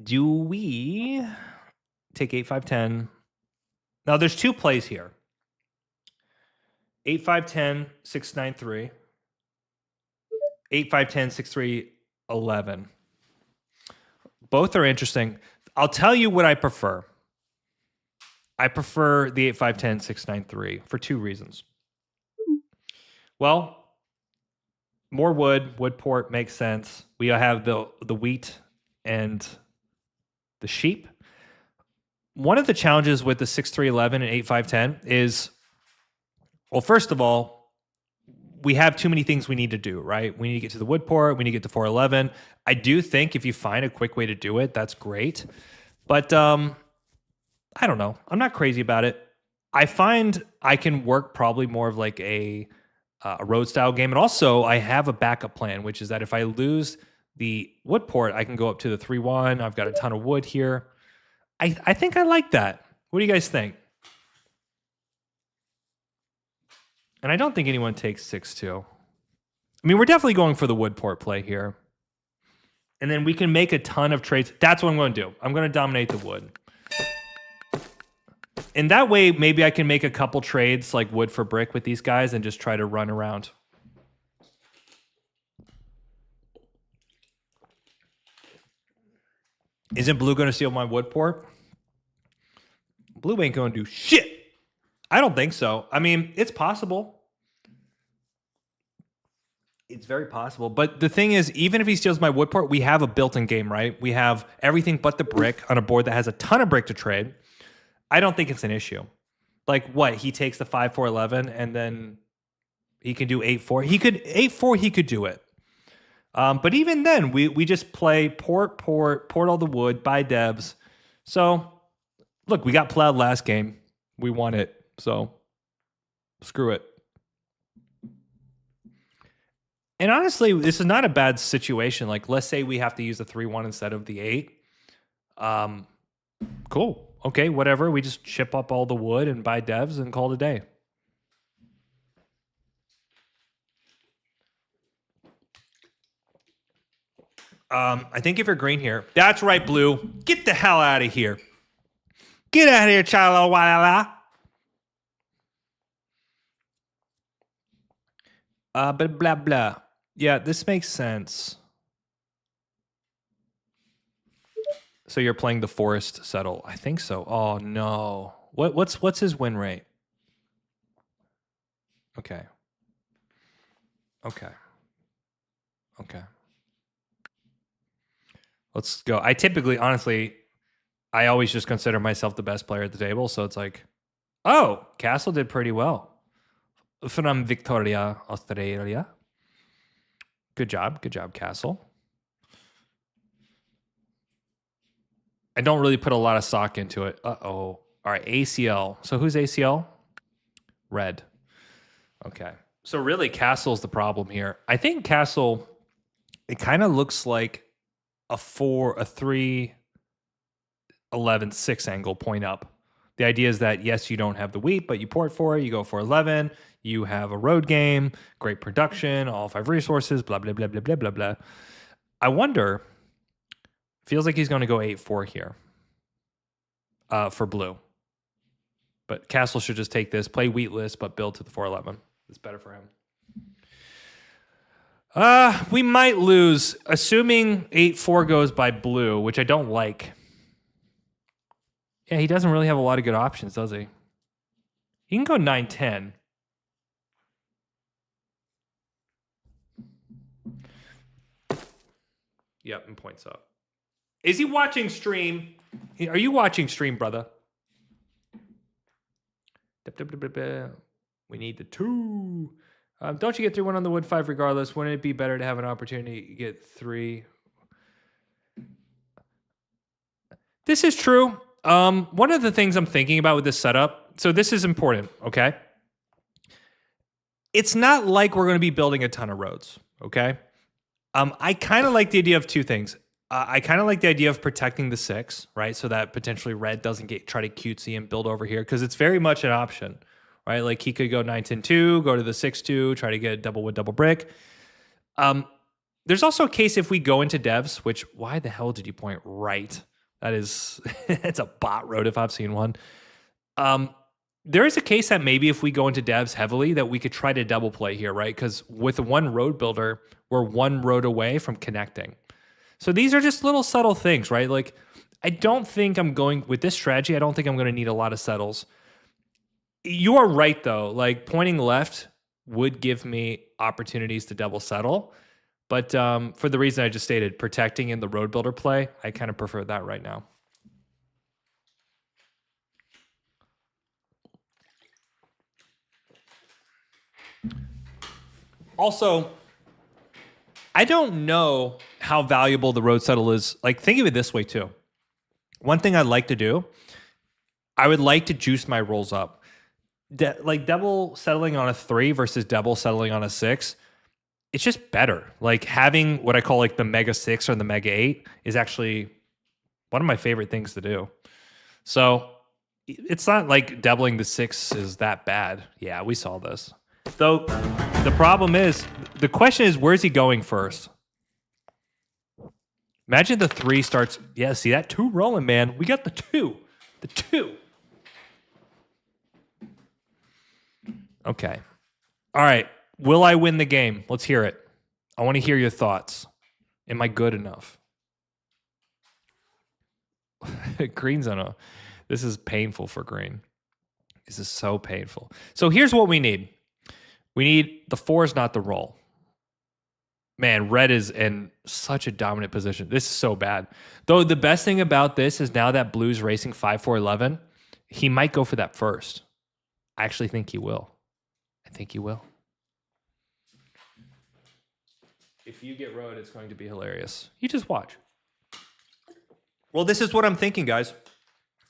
Speaker 1: Do we take 8-5-10? Now, there's two plays here. 8-5-10, 6-9-3. 8-5-10, 6-3-11. Both are interesting. I'll tell you what I prefer. I prefer the 8-5-10, 6-9-3 for two reasons. Well, more wood port makes sense. We have the wheat and the sheep. one of the challenges with the 6-3-11 and 8-5-10 is, well, first of all, we have too many things we need to do, right? We need to get to the wood port. We need to get to 4-11. I do think if you find a quick way to do it, that's great. But I don't know. I'm not crazy about it. I find I can work probably more of like a road style game. And also I have a backup plan, which is that if I lose the wood port, I can go up to the 3-1. I've got a ton of wood here. I think I like that. What do you guys think? And I don't think anyone takes 6-2. I mean, we're definitely going for the wood port play here. And then we can make a ton of trades. That's what I'm going to do. I'm going to dominate the wood. And that way, maybe I can make a couple trades like wood for brick with these guys and just try to run around. Isn't blue going to steal my wood port? Blue ain't going to do shit. I don't think so. I mean, it's possible. It's very possible. But the thing is, even if he steals my wood port, we have a built-in game, right? We have everything but the brick on a board that has a ton of brick to trade. I don't think it's an issue. Like what? He takes the 5-4-11 and then he can do 8-4. He could 8-4. He could do it. But even then, we just play port all the wood, buy devs. So look, we got plowed last game. We won it. So screw it. And honestly, this is not a bad situation. Like, let's say we have to use the 3-1 instead of the 8. Cool. Okay, whatever. We just chip up all the wood and buy devs and call it a day. I think if you're green here, that's right, blue. Get the hell out of here. Get out of here, Chalo Walala. But blah, blah. Yeah, this makes sense. So you're playing the forest settle. I think so. Oh, no. What's his win rate? Okay. Okay. Let's go. I typically, honestly, I always just consider myself the best player at the table. So it's like, oh, Castle did pretty well. From Victoria, Australia. Good job, Castle. I don't really put a lot of stock into it. Uh-oh. All right, ACL. So who's ACL? Red. Okay. So really, Castle's the problem here. I think Castle, it kind of looks like a 3, 11, 6 angle point up. The idea is that, yes, you don't have the wheat, but you port for it. You go for 11. You have a road game, great production, all 5 resources, blah, blah, blah, blah, blah, blah, blah. I wonder, feels like he's going to go 8-4 here for blue. But Castle should just take this, play wheatless, but build to the 4-11. It's better for him. We might lose, assuming 8-4 goes by blue, which I don't like. Yeah, he doesn't really have a lot of good options, does he? He can go 9-10. Yep, and points up. Is he watching stream? Are you watching stream, brother? We need the 2. Don't you get 3-1 on the wood 5 regardless? Wouldn't it be better to have an opportunity to get 3? This is true. One of the things I'm thinking about with this setup, so this is important, okay? It's not like we're going to be building a ton of roads, okay? I kind of like the idea of 2 things. I kind of like the idea of protecting the 6, right? So that potentially red doesn't try to cutesy and build over here, because it's very much an option, right? Like he could go 9-10-2, go to the 6-2, try to get a double wood, double brick. There's also a case if we go into devs, which why the hell did you point right? That is, it's a bot road if I've seen one. There is a case that maybe if we go into devs heavily that we could try to double play here, right? Because with one road builder, we're 1 road away from connecting. So these are just little subtle things, right? Like, I don't think I'm going, with this strategy, I don't think I'm going to need a lot of settles. You are right, though. Like, pointing left would give me opportunities to double settle. But for the reason I just stated, protecting in the road builder play, I kind of prefer that right now. Also, I don't know how valuable the road settle is. Like, think of it this way too. One thing I'd like to do, I would like to juice my rolls up. Like double settling on a 3 versus double settling on a 6, it's just better. Like having what I call like the mega 6 or the mega 8 is actually one of my favorite things to do. So it's not like doubling the 6 is that bad. Yeah, we saw this. Though the problem is, the question is, where's he going first? Imagine the 3 starts. Yeah, see that 2 rolling, man. We got the 2. The 2. Okay. All right. Will I win the game? Let's hear it. I want to hear your thoughts. Am I good enough? Green's on a. This is painful for Green. This is so painful. So here's what we need. We need the 4 is not the roll. Man, red is in such a dominant position. This is so bad. Though the best thing about this is now that blue's racing 5-4-11, he might go for that first. I actually think he will. I think he will. If you get road, it's going to be hilarious. You just watch. Well, this is what I'm thinking, guys.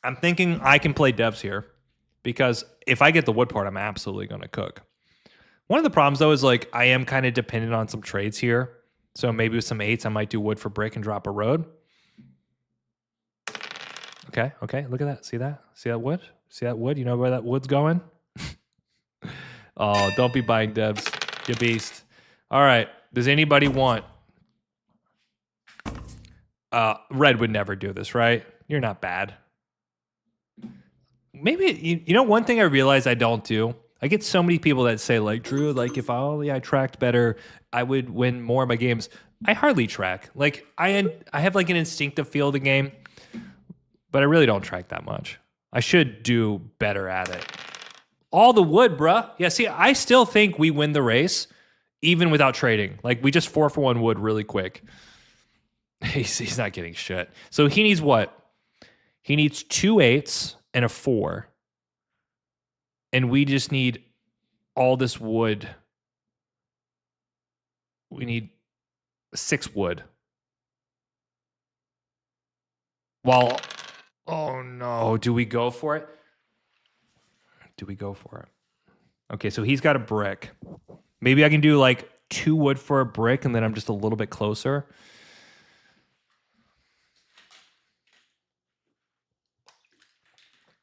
Speaker 1: I'm thinking I can play devs here because if I get the wood part, I'm absolutely going to cook. One of the problems, though, is like I am kind of dependent on some trades here. So maybe with some 8s, I might do wood for brick and drop a road. Okay, okay, look at that. See that? See that wood? See that wood? You know where that wood's going? Oh, don't be buying devs, you beast. All right, does anybody want... Red would never do this, right? You're not bad. Maybe, you know, one thing I realized I don't do, I get so many people that say like, Drew, like if I tracked better, I would win more of my games. I hardly track. Like I have like an instinctive feel of the game, but I really don't track that much. I should do better at it. All the wood, bruh. Yeah, see, I still think we win the race even without trading. Like we just 4-for-1 wood really quick. He's not getting shit. So he needs what? He needs 2 8s and a 4. And we just need all this wood. We need 6 wood. Well, oh no. Do we go for it? Do we go for it? Okay, so he's got a brick. Maybe I can do like 2 wood for a brick and then I'm just a little bit closer.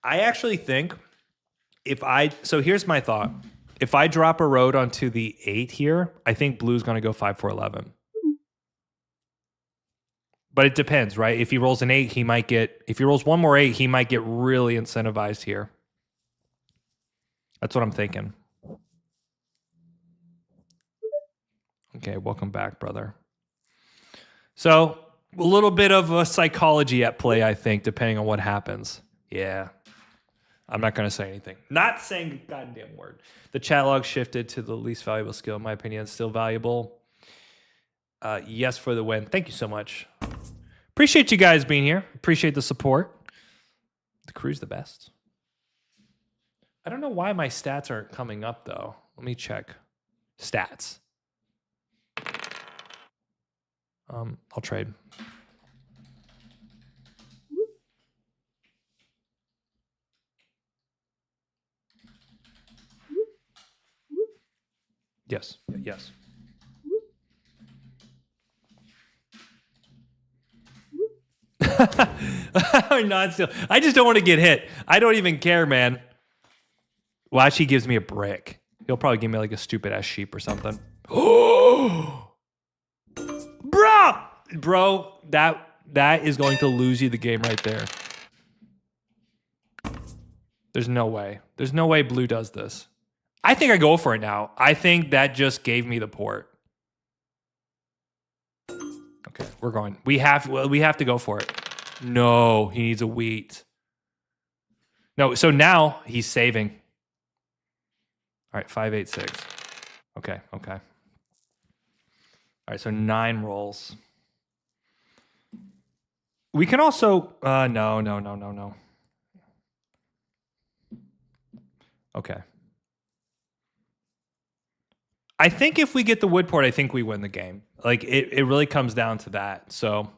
Speaker 1: I actually think so here's my thought. If I drop a road onto the 8 here, I think blue's going to go 5-4-11. But it depends, right? If he rolls an 8, he might get, if he rolls one more 8, he might get really incentivized here. That's what I'm thinking. Okay, welcome back, brother. So a little bit of a psychology at play, I think, depending on what happens. Yeah. I'm not going to say anything. Not saying a goddamn word. The chat log shifted to the least valuable skill, in my opinion. Still valuable. Yes for the win. Thank you so much. Appreciate you guys being here. Appreciate the support. The crew's the best. I don't know why my stats aren't coming up, though. Let me check. Stats. I'll trade. Yes. Yes. Not still. I just don't want to get hit. I don't even care, man. Watch, he gives me a brick. He'll probably give me like a stupid ass sheep or something. Oh, bro, that is going to lose you the game right there. There's no way. There's no way blue does this. I think I go for it now. I think that just gave me the port. Okay, we're going. We have to go for it. No, he needs a wheat. No, so now he's saving. All right, 5, 8, 6. Okay. All right, so 9 rolls. We can also no. Okay. I think if we get the wood port, I think we win the game. Like it really comes down to that. So,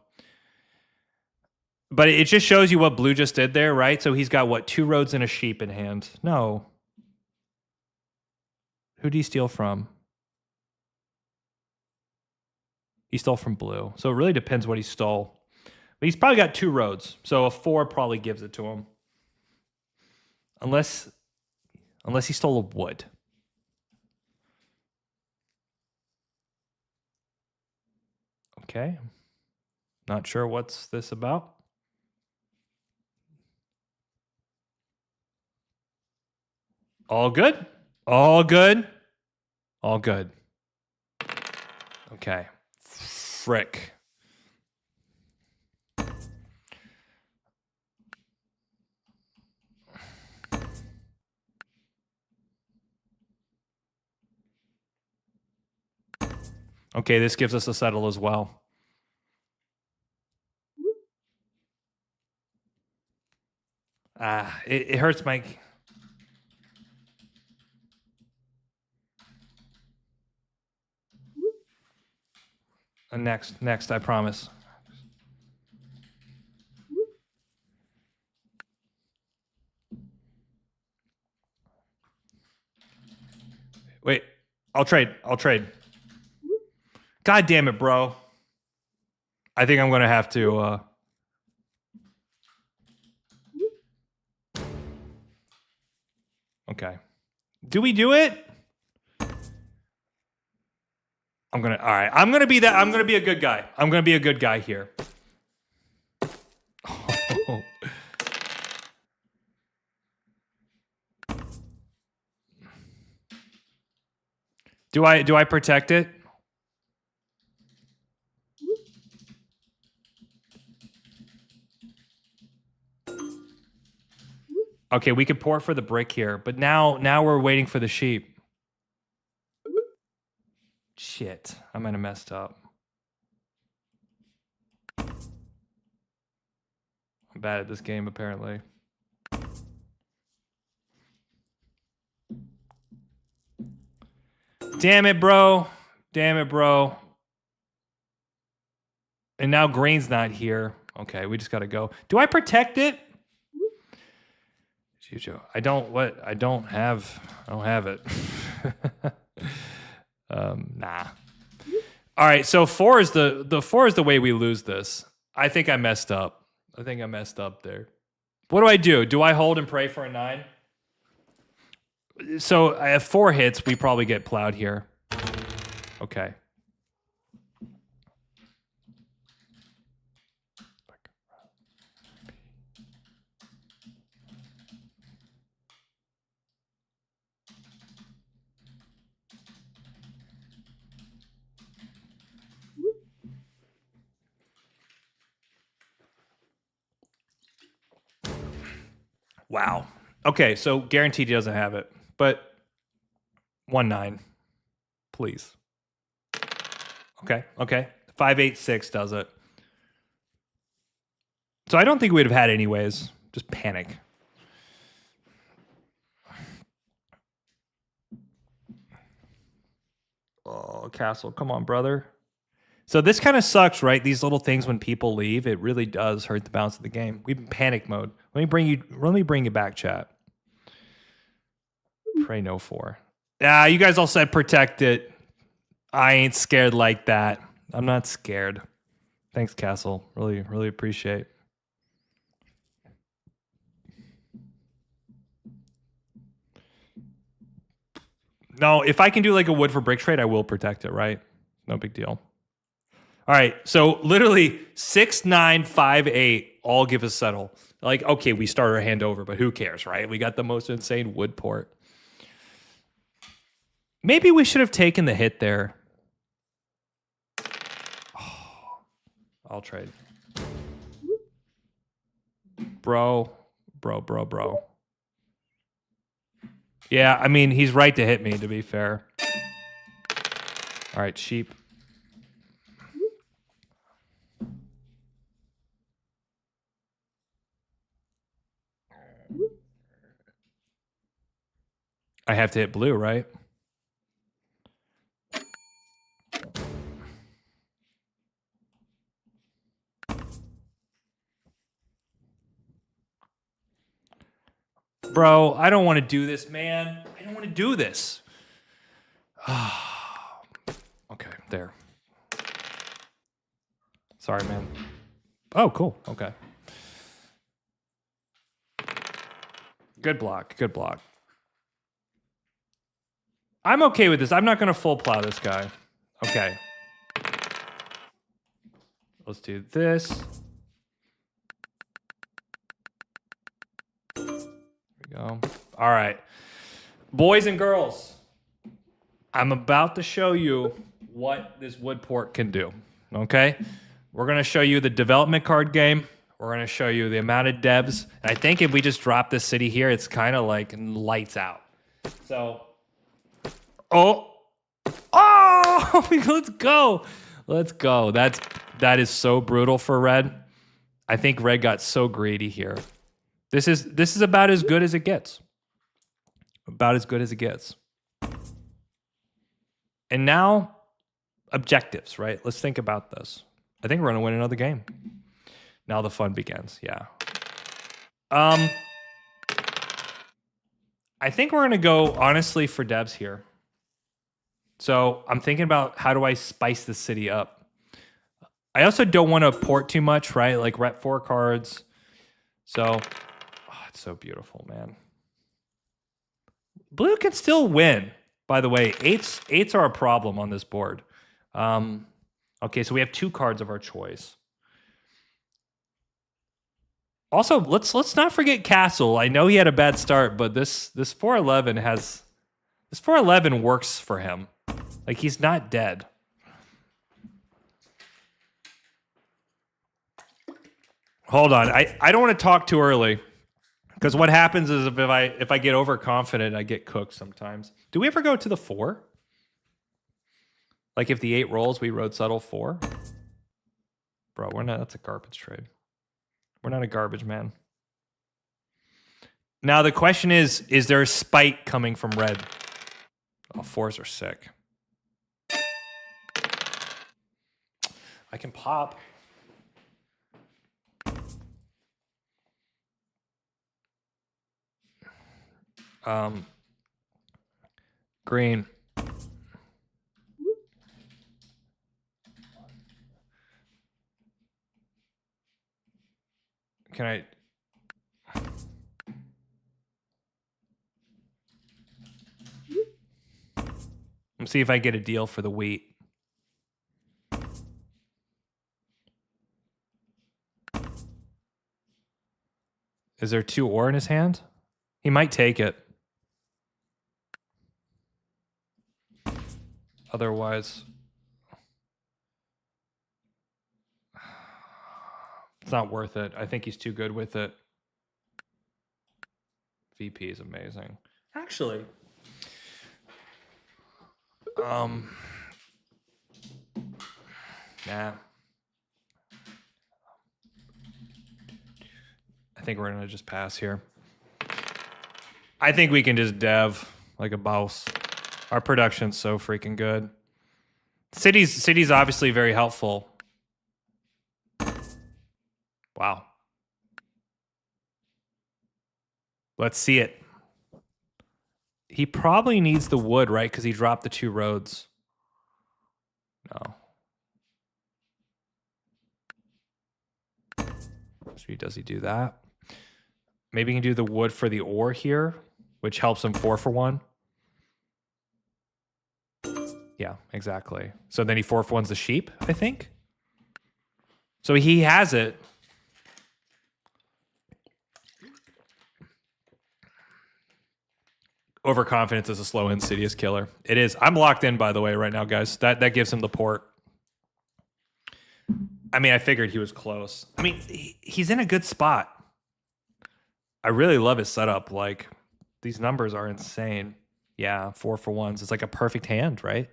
Speaker 1: but it just shows you what blue just did there, right? So he's got what, 2 roads and a sheep in hand. No. Who did he steal from? He stole from blue. So it really depends what he stole. But he's probably got 2 roads. So a 4 probably gives it to him. Unless he stole a wood. Okay. Not sure what's this about. All good? All good? All good. Okay. Frick. Okay, this gives us a settle as well. It hurts my... Next, I promise. Wait, I'll trade. God damn it, bro. I think I'm going to have to... Okay. Do we do it? All right. I'm going to be a good guy. I'm going to be a good guy here. Oh. Do I protect it? Okay, we could pour for the brick here, but now we're waiting for the sheep. Shit, I might have messed up. I'm bad at this game, apparently. Damn it, bro. And now green's not here. Okay, we just gotta go. Do I protect it? I don't have it. Nah. All right, so 4 is the 4 is the way we lose this. I think I messed up. There. What do I do? Do I hold and pray for a 9? So I have 4 hits. We probably get plowed here. Okay. Wow. Okay, so guaranteed he doesn't have it, but 1-9, please. Okay. 5-8-6 does it. So I don't think we'd have had anyways. Just panic. Oh, Castle, come on, brother. So this kind of sucks, right? These little things when people leave, it really does hurt the balance of the game. We've been panic mode. Let me bring you back, chat. Pray no 4. Yeah, you guys all said protect it. I ain't scared like that. I'm not scared. Thanks, Castle. Really appreciate. No, if I can do like a wood for brick trade, I will protect it, right? No big deal. All right, so literally 6, 9, 5, 8 all give us settle. Like, okay, we start our hand over, but who cares, right? We got the most insane wood port. Maybe we should have taken the hit there. Oh, I'll trade. Bro. Yeah, I mean, he's right to hit me, to be fair. All right, sheep. I have to hit blue, right? Bro, I don't want to do this, man. I don't want to do this. Okay, there. Sorry, man. Oh, cool. Okay. Good block. Good block. I'm okay with this. I'm not going to full plow this guy. Okay. Let's do this. There we go. All right. Boys and girls, I'm about to show you what this wood port can do. Okay? We're going to show you the development card game. We're going to show you the amount of devs. And I think if we just drop this city here, it's kind of like lights out. So, oh, let's go. Let's go. That is so brutal for red. I think red got so greedy here. This is about as good as it gets. About as good as it gets. And now, objectives, right? Let's think about this. I think we're going to win another game. Now the fun begins. Yeah. I think we're going to go, honestly, for devs here. So I'm thinking about how do I spice the city up. I also don't want to port too much, right? Like rep 4 cards. So, it's so beautiful, man. Blue can still win, by the way. Eights are a problem on this board. Okay, so we have 2 cards of our choice. Also, let's not forget Castle. I know he had a bad start, but this 411 has this 411 works for him. Like he's not dead. Hold on, I don't want to talk too early because what happens is if I get overconfident, I get cooked sometimes. Do we ever go to the 4? Like if the 8 rolls, we road settle 4. Bro, we're not. That's a garbage trade. We're not a garbage man. Now the question is there a spite coming from red? Oh, 4s are sick. I can pop. Green. Can I? Let's see if I get a deal for the wheat. Is there 2 ore in his hand? He might take it. Otherwise, it's not worth it. I think he's too good with it. VP is amazing. Actually, nah. I think we're gonna just pass here. I think we can just dev like a boss. Our production's so freaking good. City's obviously very helpful. Wow. Let's see it. He probably needs the wood, right? Because he dropped the 2 roads. No. So does he do that? Maybe he can do the wood for the ore here, which helps him 4 for 1. Yeah, exactly. So then he 4 for 1's the sheep, I think. So he has it. Overconfidence is a slow, insidious killer. It is. I'm locked in, by the way, right now, guys. That gives him the port. I mean, I figured he was close. I mean, he's in a good spot. I really love his setup. Like, these numbers are insane. Yeah, 4 for 1s. It's like a perfect hand, right?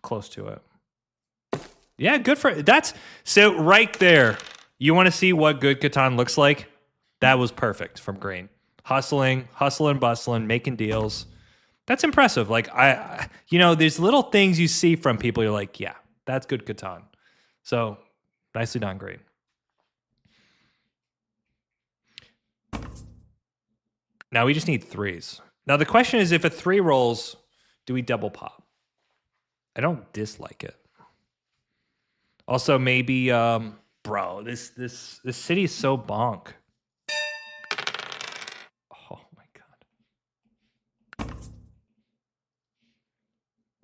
Speaker 1: Close to it. Yeah, good for that's so right there. You want to see what good Catan looks like? That was perfect from green. Hustling, bustling, making deals. That's impressive. Like there's little things you see from people. You're like, yeah, that's good Catan. So nicely done, green. Now we just need threes. Now the question is, if a three rolls, do we double pop? I don't dislike it. Also, maybe, bro, this city is so bonk. Oh my god.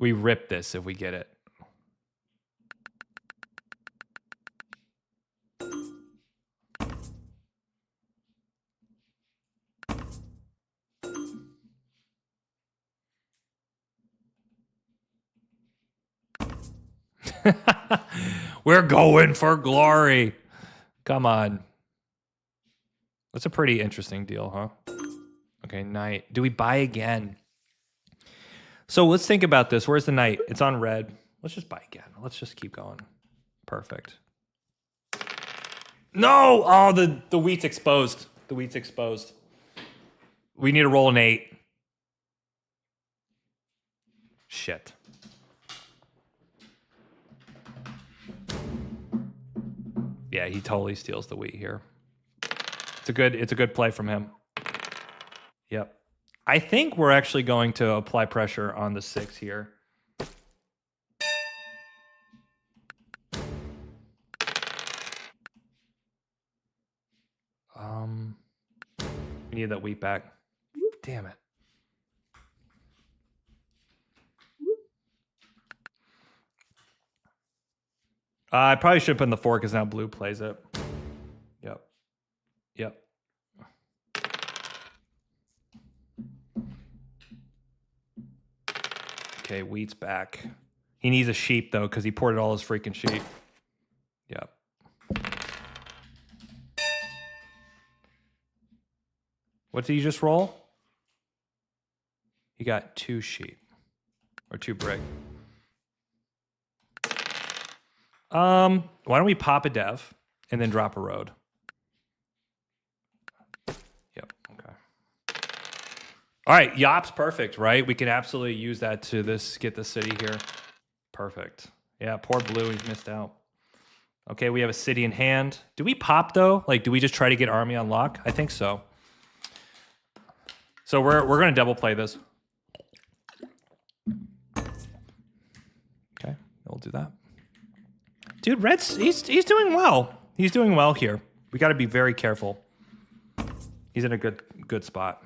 Speaker 1: We rip this if we get it. We're going for glory. Come on. That's a pretty interesting deal, huh? Okay, knight. Do we buy again? So let's think about this. Where's the knight? It's on red. Let's just buy again. Let's just keep going. Perfect. No! Oh, the wheat's exposed. The wheat's exposed. We need to roll an 8. Shit. Yeah, he totally steals the wheat here. It's a good play from him. Yep. I think we're actually going to apply pressure on the 6 here. We need that wheat back. Damn it. I probably should put in the 4 because now blue plays it. Yep. Yep. Okay, wheat's back. He needs a sheep, though, because he ported all his freaking sheep. Yep. What did he just roll? He got 2 sheep. Or 2 brick. Why don't we pop a dev and then drop a road? Yep, okay. All right, Yop's perfect, right? We can absolutely use that to get the city here. Perfect. Yeah, poor blue, he's missed out. Okay, we have a city in hand. Do we pop, though? Like, do we just try to get army on lock? I think so. So we're going to double play this. Okay, we'll do that. Dude, Red's he's doing well. He's doing well here. We got to be very careful. He's in a good spot.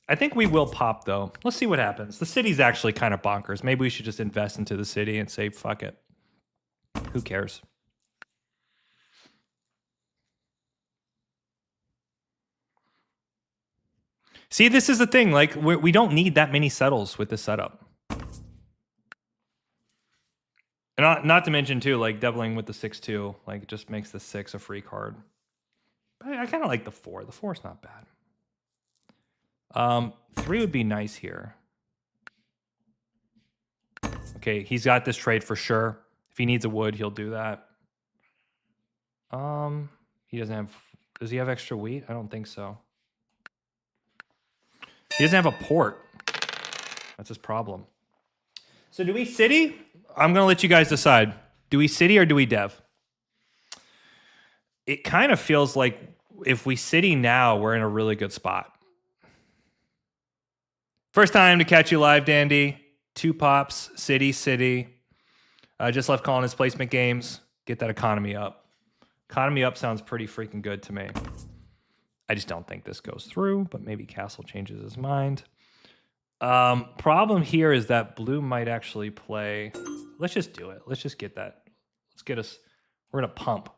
Speaker 1: I think we will pop, though. Let's see what happens. The city's actually kind of bonkers. Maybe we should just invest into the city and say, fuck it. Who cares? See, this is the thing. Like, we don't need that many settles with this setup. And not to mention, too, like, doubling with the 6-2. Like, it just makes the 6 a free card. But I kind of like the 4. The 4 is not bad. 3 would be nice here. Okay, he's got this trade for sure. If he needs a wood, he'll do that. He doesn't have... Does he have extra wheat? I don't think so. He doesn't have a port. That's his problem. So do we city? I'm going to let you guys decide. Do we city or do we dev? It kind of feels like if we city now, we're in a really good spot. First time to catch you live, Dandy. 2 pops, city. Just left calling his placement games. Get that economy up. Economy up sounds pretty freaking good to me. I just don't think this goes through, but maybe Castle changes his mind. Problem here is that blue might actually play. Let's just do it. Let's just get that. Let's get us. We're going to pump.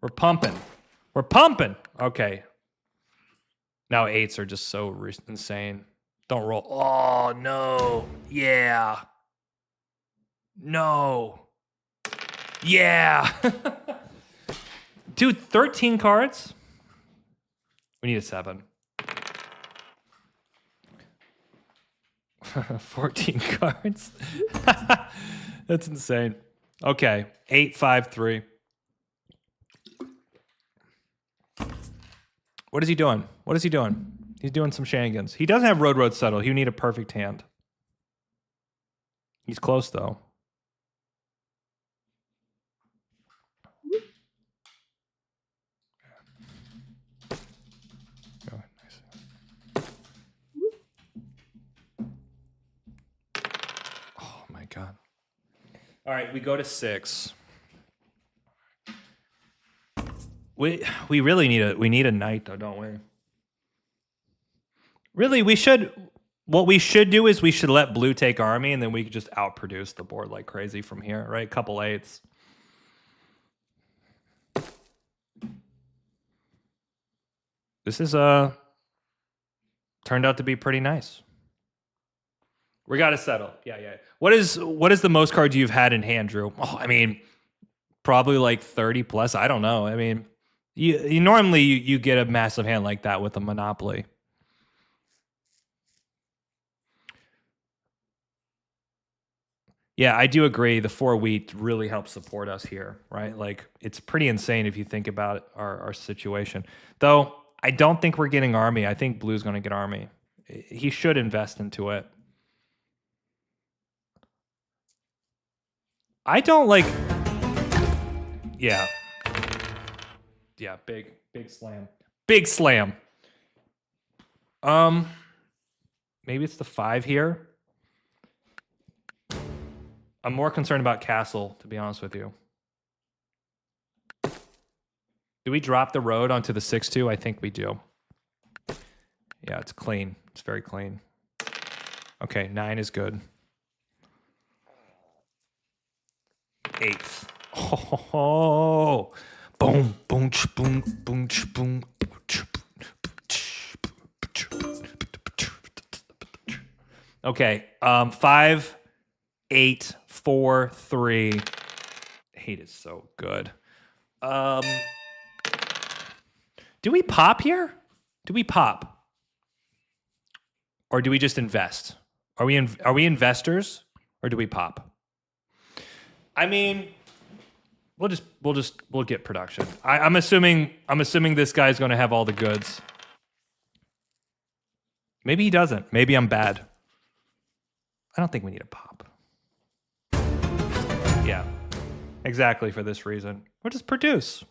Speaker 1: We're pumping. We're pumping. Okay. Now 8s are just so insane. Don't roll. Oh, no. Yeah. No. Yeah. Dude, 13 cards? We need a 7. 14 cards? That's insane. Okay. 8, 5, 3. What is he doing? What is he doing? He's doing some shenanigans. He doesn't have road settle. He would need a perfect hand. He's close, though. Oh, nice. All right, we go to 6. We really need a knight though, don't we? Really, what we should do is we should let blue take army, and then we could just outproduce the board like crazy from here, right? Couple 8s. This is turned out to be pretty nice. We got to settle. Yeah. What is the most cards you've had in hand, Drew? Oh, I mean, probably like 30 plus. I don't know. I mean, you normally you get a massive hand like that with a Monopoly. Yeah, I do agree. The 4 wheat really helps support us here, right? Like, it's pretty insane if you think about our situation. Though, I don't think we're getting army. I think blue's going to get army. He should invest into it. I don't like... Yeah. Yeah, big slam. Big slam. Maybe it's the 5 here. I'm more concerned about castle, to be honest with you. Do we drop the road onto the 6-2? I think we do. Yeah, it's clean. It's very clean. Okay, 9 is good. 8. Oh, boom, boom, boom, boom, boom. Okay, 5, 8, 4, 3. 8 is so good. Do we pop here? Do we pop? Or do we just invest? Are we investors or do we pop? I mean, we'll get production. I'm assuming this guy's going to have all the goods. Maybe he doesn't. Maybe I'm bad. I don't think we need a pop. Yeah, exactly for this reason. We'll just produce.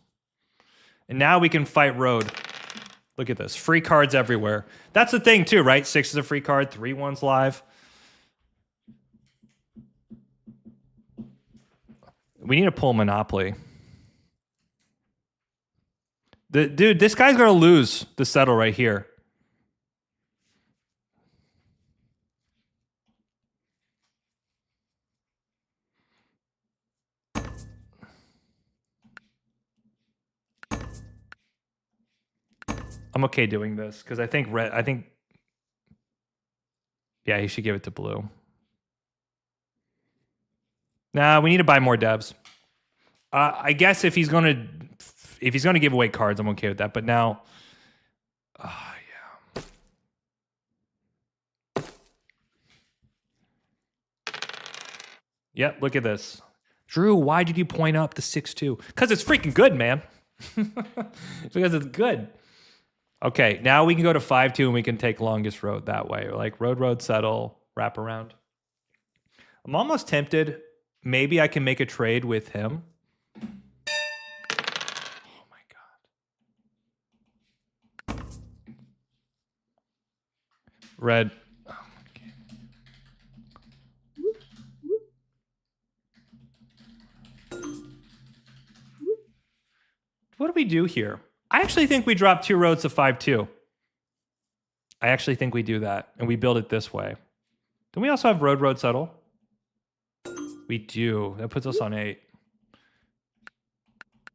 Speaker 1: And now we can fight road. Look at this. Free cards everywhere. That's the thing too, right? 6 is a free card. 3-1's live. We need to pull Monopoly. Dude, this guy's going to lose the settle right here. I'm okay doing this because I think yeah, he should give it to blue. Nah, we need to buy more devs. I guess if he's gonna give away cards, I'm okay with that. But now, yeah. Yep, look at this. Drew, why did you point up the 6-2? Because it's freaking good, man. Because it's good. Okay, now we can go to 5-2 and we can take longest road that way. Like road, settle, wrap around. I'm almost tempted. Maybe I can make a trade with him. Oh my God. Red. Oh, okay. What do we do here? I actually think we drop 2 roads to 5-2. I actually think we do that, and we build it this way. Don't we also have road, settle? We do. That puts us on 8.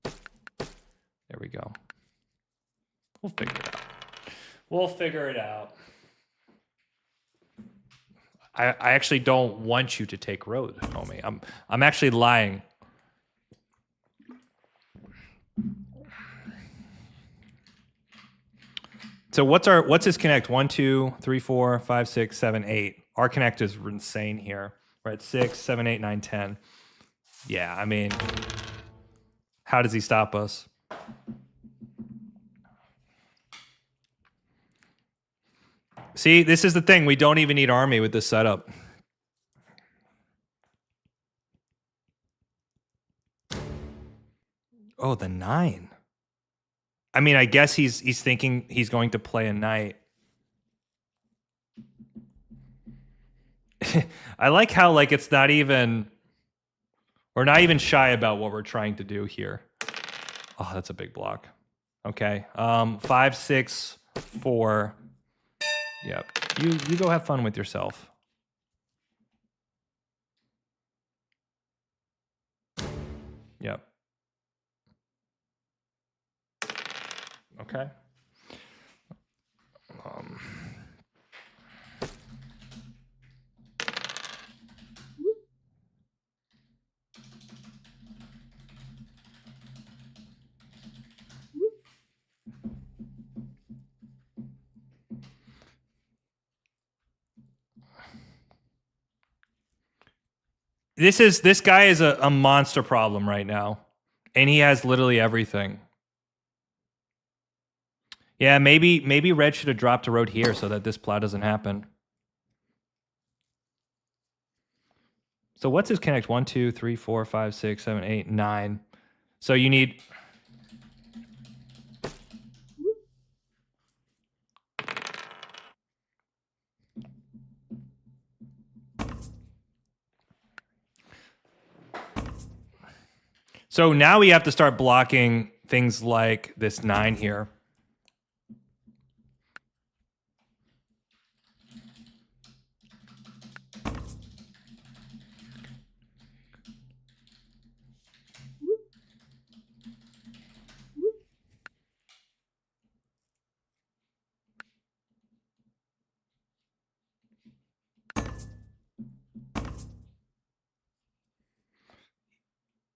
Speaker 1: There we go. We'll figure it out. We'll figure it out. I actually don't want you to take road, homie. I'm actually lying. So what's his connect? 1, 2, 3, 4, 5, 6, 7, 8. Our connect is insane here. We're at 6, 7, 8, 9, 10. Yeah, I mean, how does he stop us? See, this is the thing. We don't even need army with this setup. Oh, the 9. I mean, I guess he's thinking he's going to play a knight. I like how, like, it's not even... We're not even shy about what we're trying to do here. Oh, that's a big block. Okay. 5, 6, 4. Yep. You go have fun with yourself. Yep. Okay. This guy is a monster problem right now, and he has literally everything. Yeah, maybe red should have dropped a road here so that this plow doesn't happen. So what's his connect? 1, 2, 3, 4, 5, 6, 7, 8, 9. So you need. So now we have to start blocking things like this 9 here.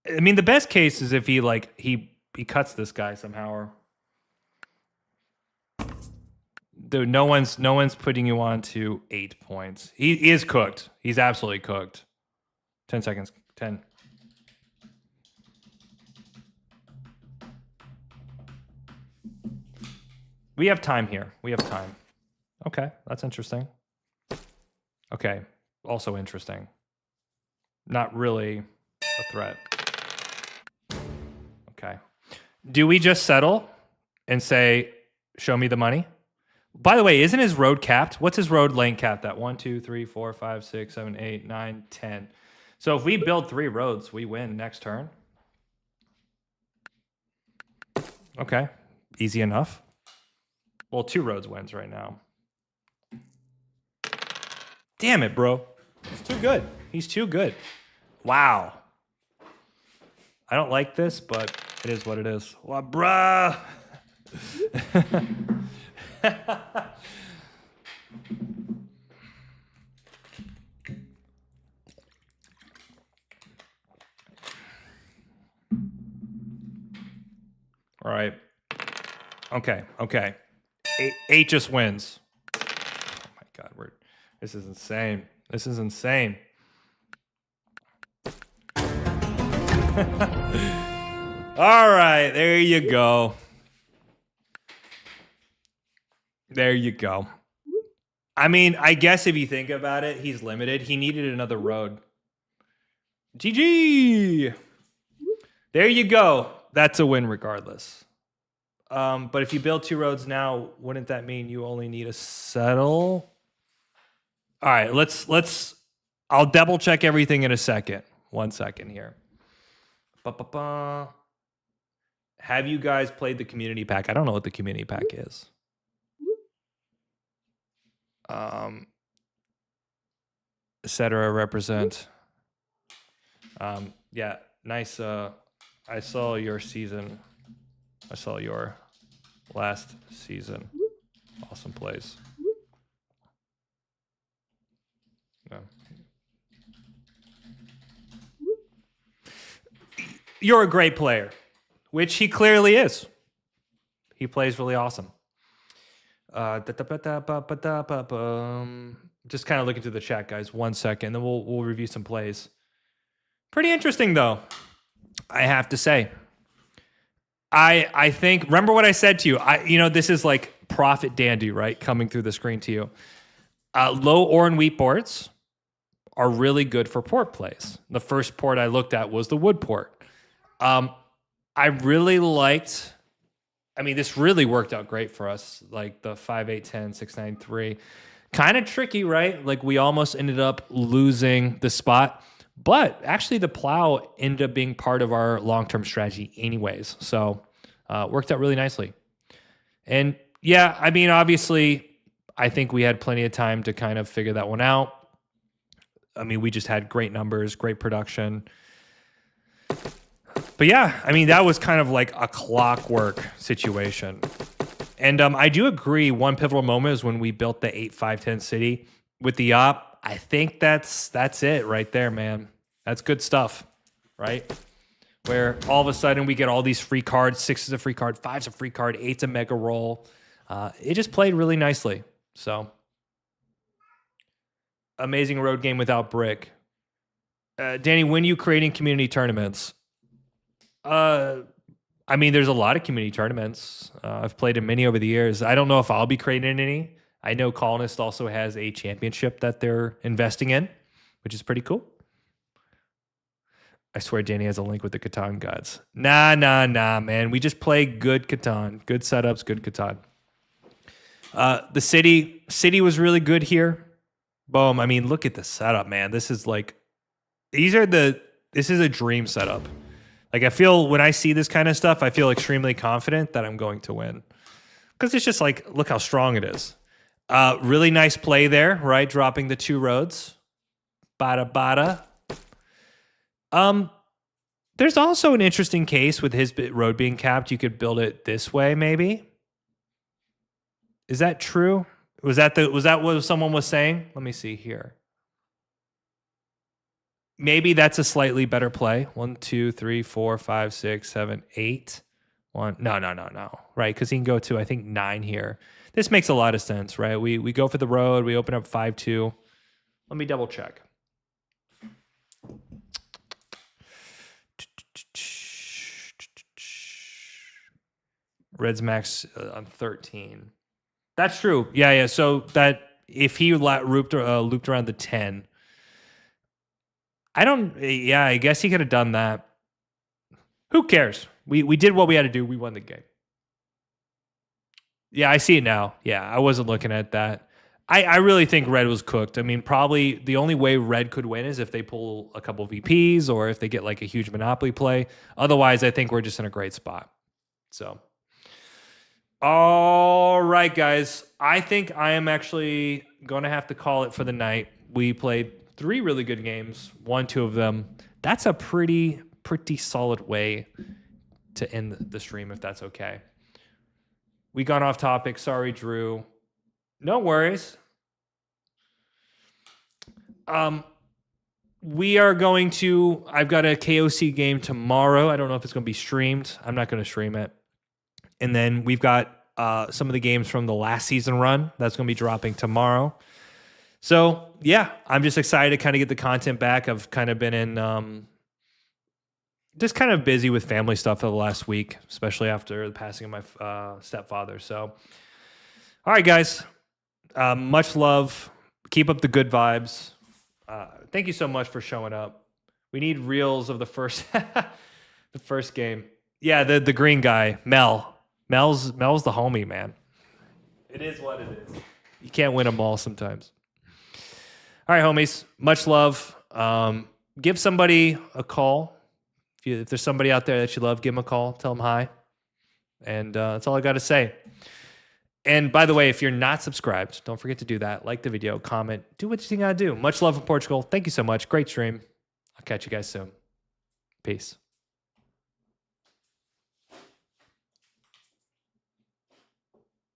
Speaker 1: I mean, the best case is if he cuts this guy somehow. Or dude, no one's putting you on to 8 points. He is cooked. He's absolutely cooked. 10 seconds. 10. We have time here. We have time. Okay, that's interesting. Okay, also interesting. Not really a threat. Okay. Do we just settle and say, show me the money? By the way, isn't his road capped? What's his road lane capped at? 1, 2, 3, 4, 5, 6, 7, 8, 9, 10. So if we build 3 roads, we win next turn. Okay. Easy enough. Well, 2 roads wins right now. Damn it, bro. He's too good. He's too good. Wow. I don't like this, but it is what it is. Well, bruh. All right. Okay. 8 just wins. Oh my God, this is insane. This is insane. All right, there you go. There you go. I mean, I guess if you think about it, he's limited. He needed another road. GG. There you go. That's a win regardless. But if you build 2 roads now, wouldn't that mean you only need a settle? All right, let's I'll double check everything in a second. 1 second here. Have you guys played the community pack? I don't know what the community pack is. Etc. represent. Yeah, nice. I saw your season. I saw your last season. Awesome plays. Yeah. You're a great player, which he clearly is. He plays really awesome. Just kind of looking through the chat, guys. 1 second, then we'll review some plays. Pretty interesting, though, I have to say. I think, remember what I said to you. This is like Prophet Dandy, right? Coming through the screen to you. Low ore and wheat boards are really good for port plays. The first port I looked at was the wood port. I really liked, this really worked out great for us. Like the 5, 8, 10, 6, 9, 3. Kind of tricky, right? Like we almost ended up losing the spot. But actually, the plow ended up being part of our long-term strategy anyways. So worked out really nicely. And yeah, I mean, obviously, I think we had plenty of time to kind of figure that one out. I mean, we just had great numbers, great production. But yeah, I mean, that was kind of like a clockwork situation. And I do agree. One pivotal moment is when we built the 8-5-10 city with the op. I think that's it right there, man. That's good stuff, right? Where all of a sudden we get all these free cards. 6 is a free card, 5's a free card, 8's a mega roll. It just played really nicely. So amazing road game without brick. Danny, when you creating community tournaments? I mean, there's a lot of community tournaments. I've played in many over the years. I don't know if I'll be creating any. I know Colonist also has a championship that they're investing in, which is pretty cool. I swear Danny has a link with the Catan gods. Nah, man. We just play good Catan. Good setups, good Catan. The city was really good here. Boom. I mean, look at the setup, man. This is a dream setup. Like, I feel when I see this kind of stuff, I feel extremely confident that I'm going to win. Because it's just like, look how strong it is. Really nice play there, right? Dropping the 2 roads. Bada. There's also an interesting case with his road being capped. You could build it this way, maybe. Is that true? Was that what someone was saying? Let me see here. Maybe that's a slightly better play. 1, 2, 3, 4, 5, 6, 7, 8. No. Right, because he can go to, I think, 9 here. This makes a lot of sense, right? We go for the road. We open up 5-2. Let me double check. Red's max on 13. That's true. Yeah. So that if he looped around the 10. I guess he could have done that. Who cares? We did what we had to do. We won the game. Yeah, I see it now. Yeah, I wasn't looking at that. I really think Red was cooked. I mean, probably the only way Red could win is if they pull a couple VPs or if they get like a huge Monopoly play. Otherwise, I think we're just in a great spot. So, all right, guys. I think I am actually going to have to call it for the night. We played 3 really good games, won 2 of them. That's a pretty solid way to end the stream, if that's okay. We got off topic. Sorry, Drew. No worries. We are going to, I've got a KOC game tomorrow. I don't know if it's going to be streamed. I'm not going to stream it. And then we've got some of the games from the last season run that's going to be dropping tomorrow. So, yeah, I'm just excited to kind of get the content back. I've kind of been in just kind of busy with family stuff for the last week, especially after the passing of my stepfather. So, all right, guys, much love. Keep up the good vibes. Thank you so much for showing up. We need reels of the first the first game. Yeah, the green guy, Mel. Mel's the homie, man. It is what it is. You can't win them all sometimes. All right, homies. Much love. Give somebody a call. If there's somebody out there that you love, give them a call. Tell them hi. And that's all I got to say. And by the way, if you're not subscribed, don't forget to do that. Like the video, comment, do what you think I do. Much love from Portugal. Thank you so much. Great stream. I'll catch you guys soon. Peace.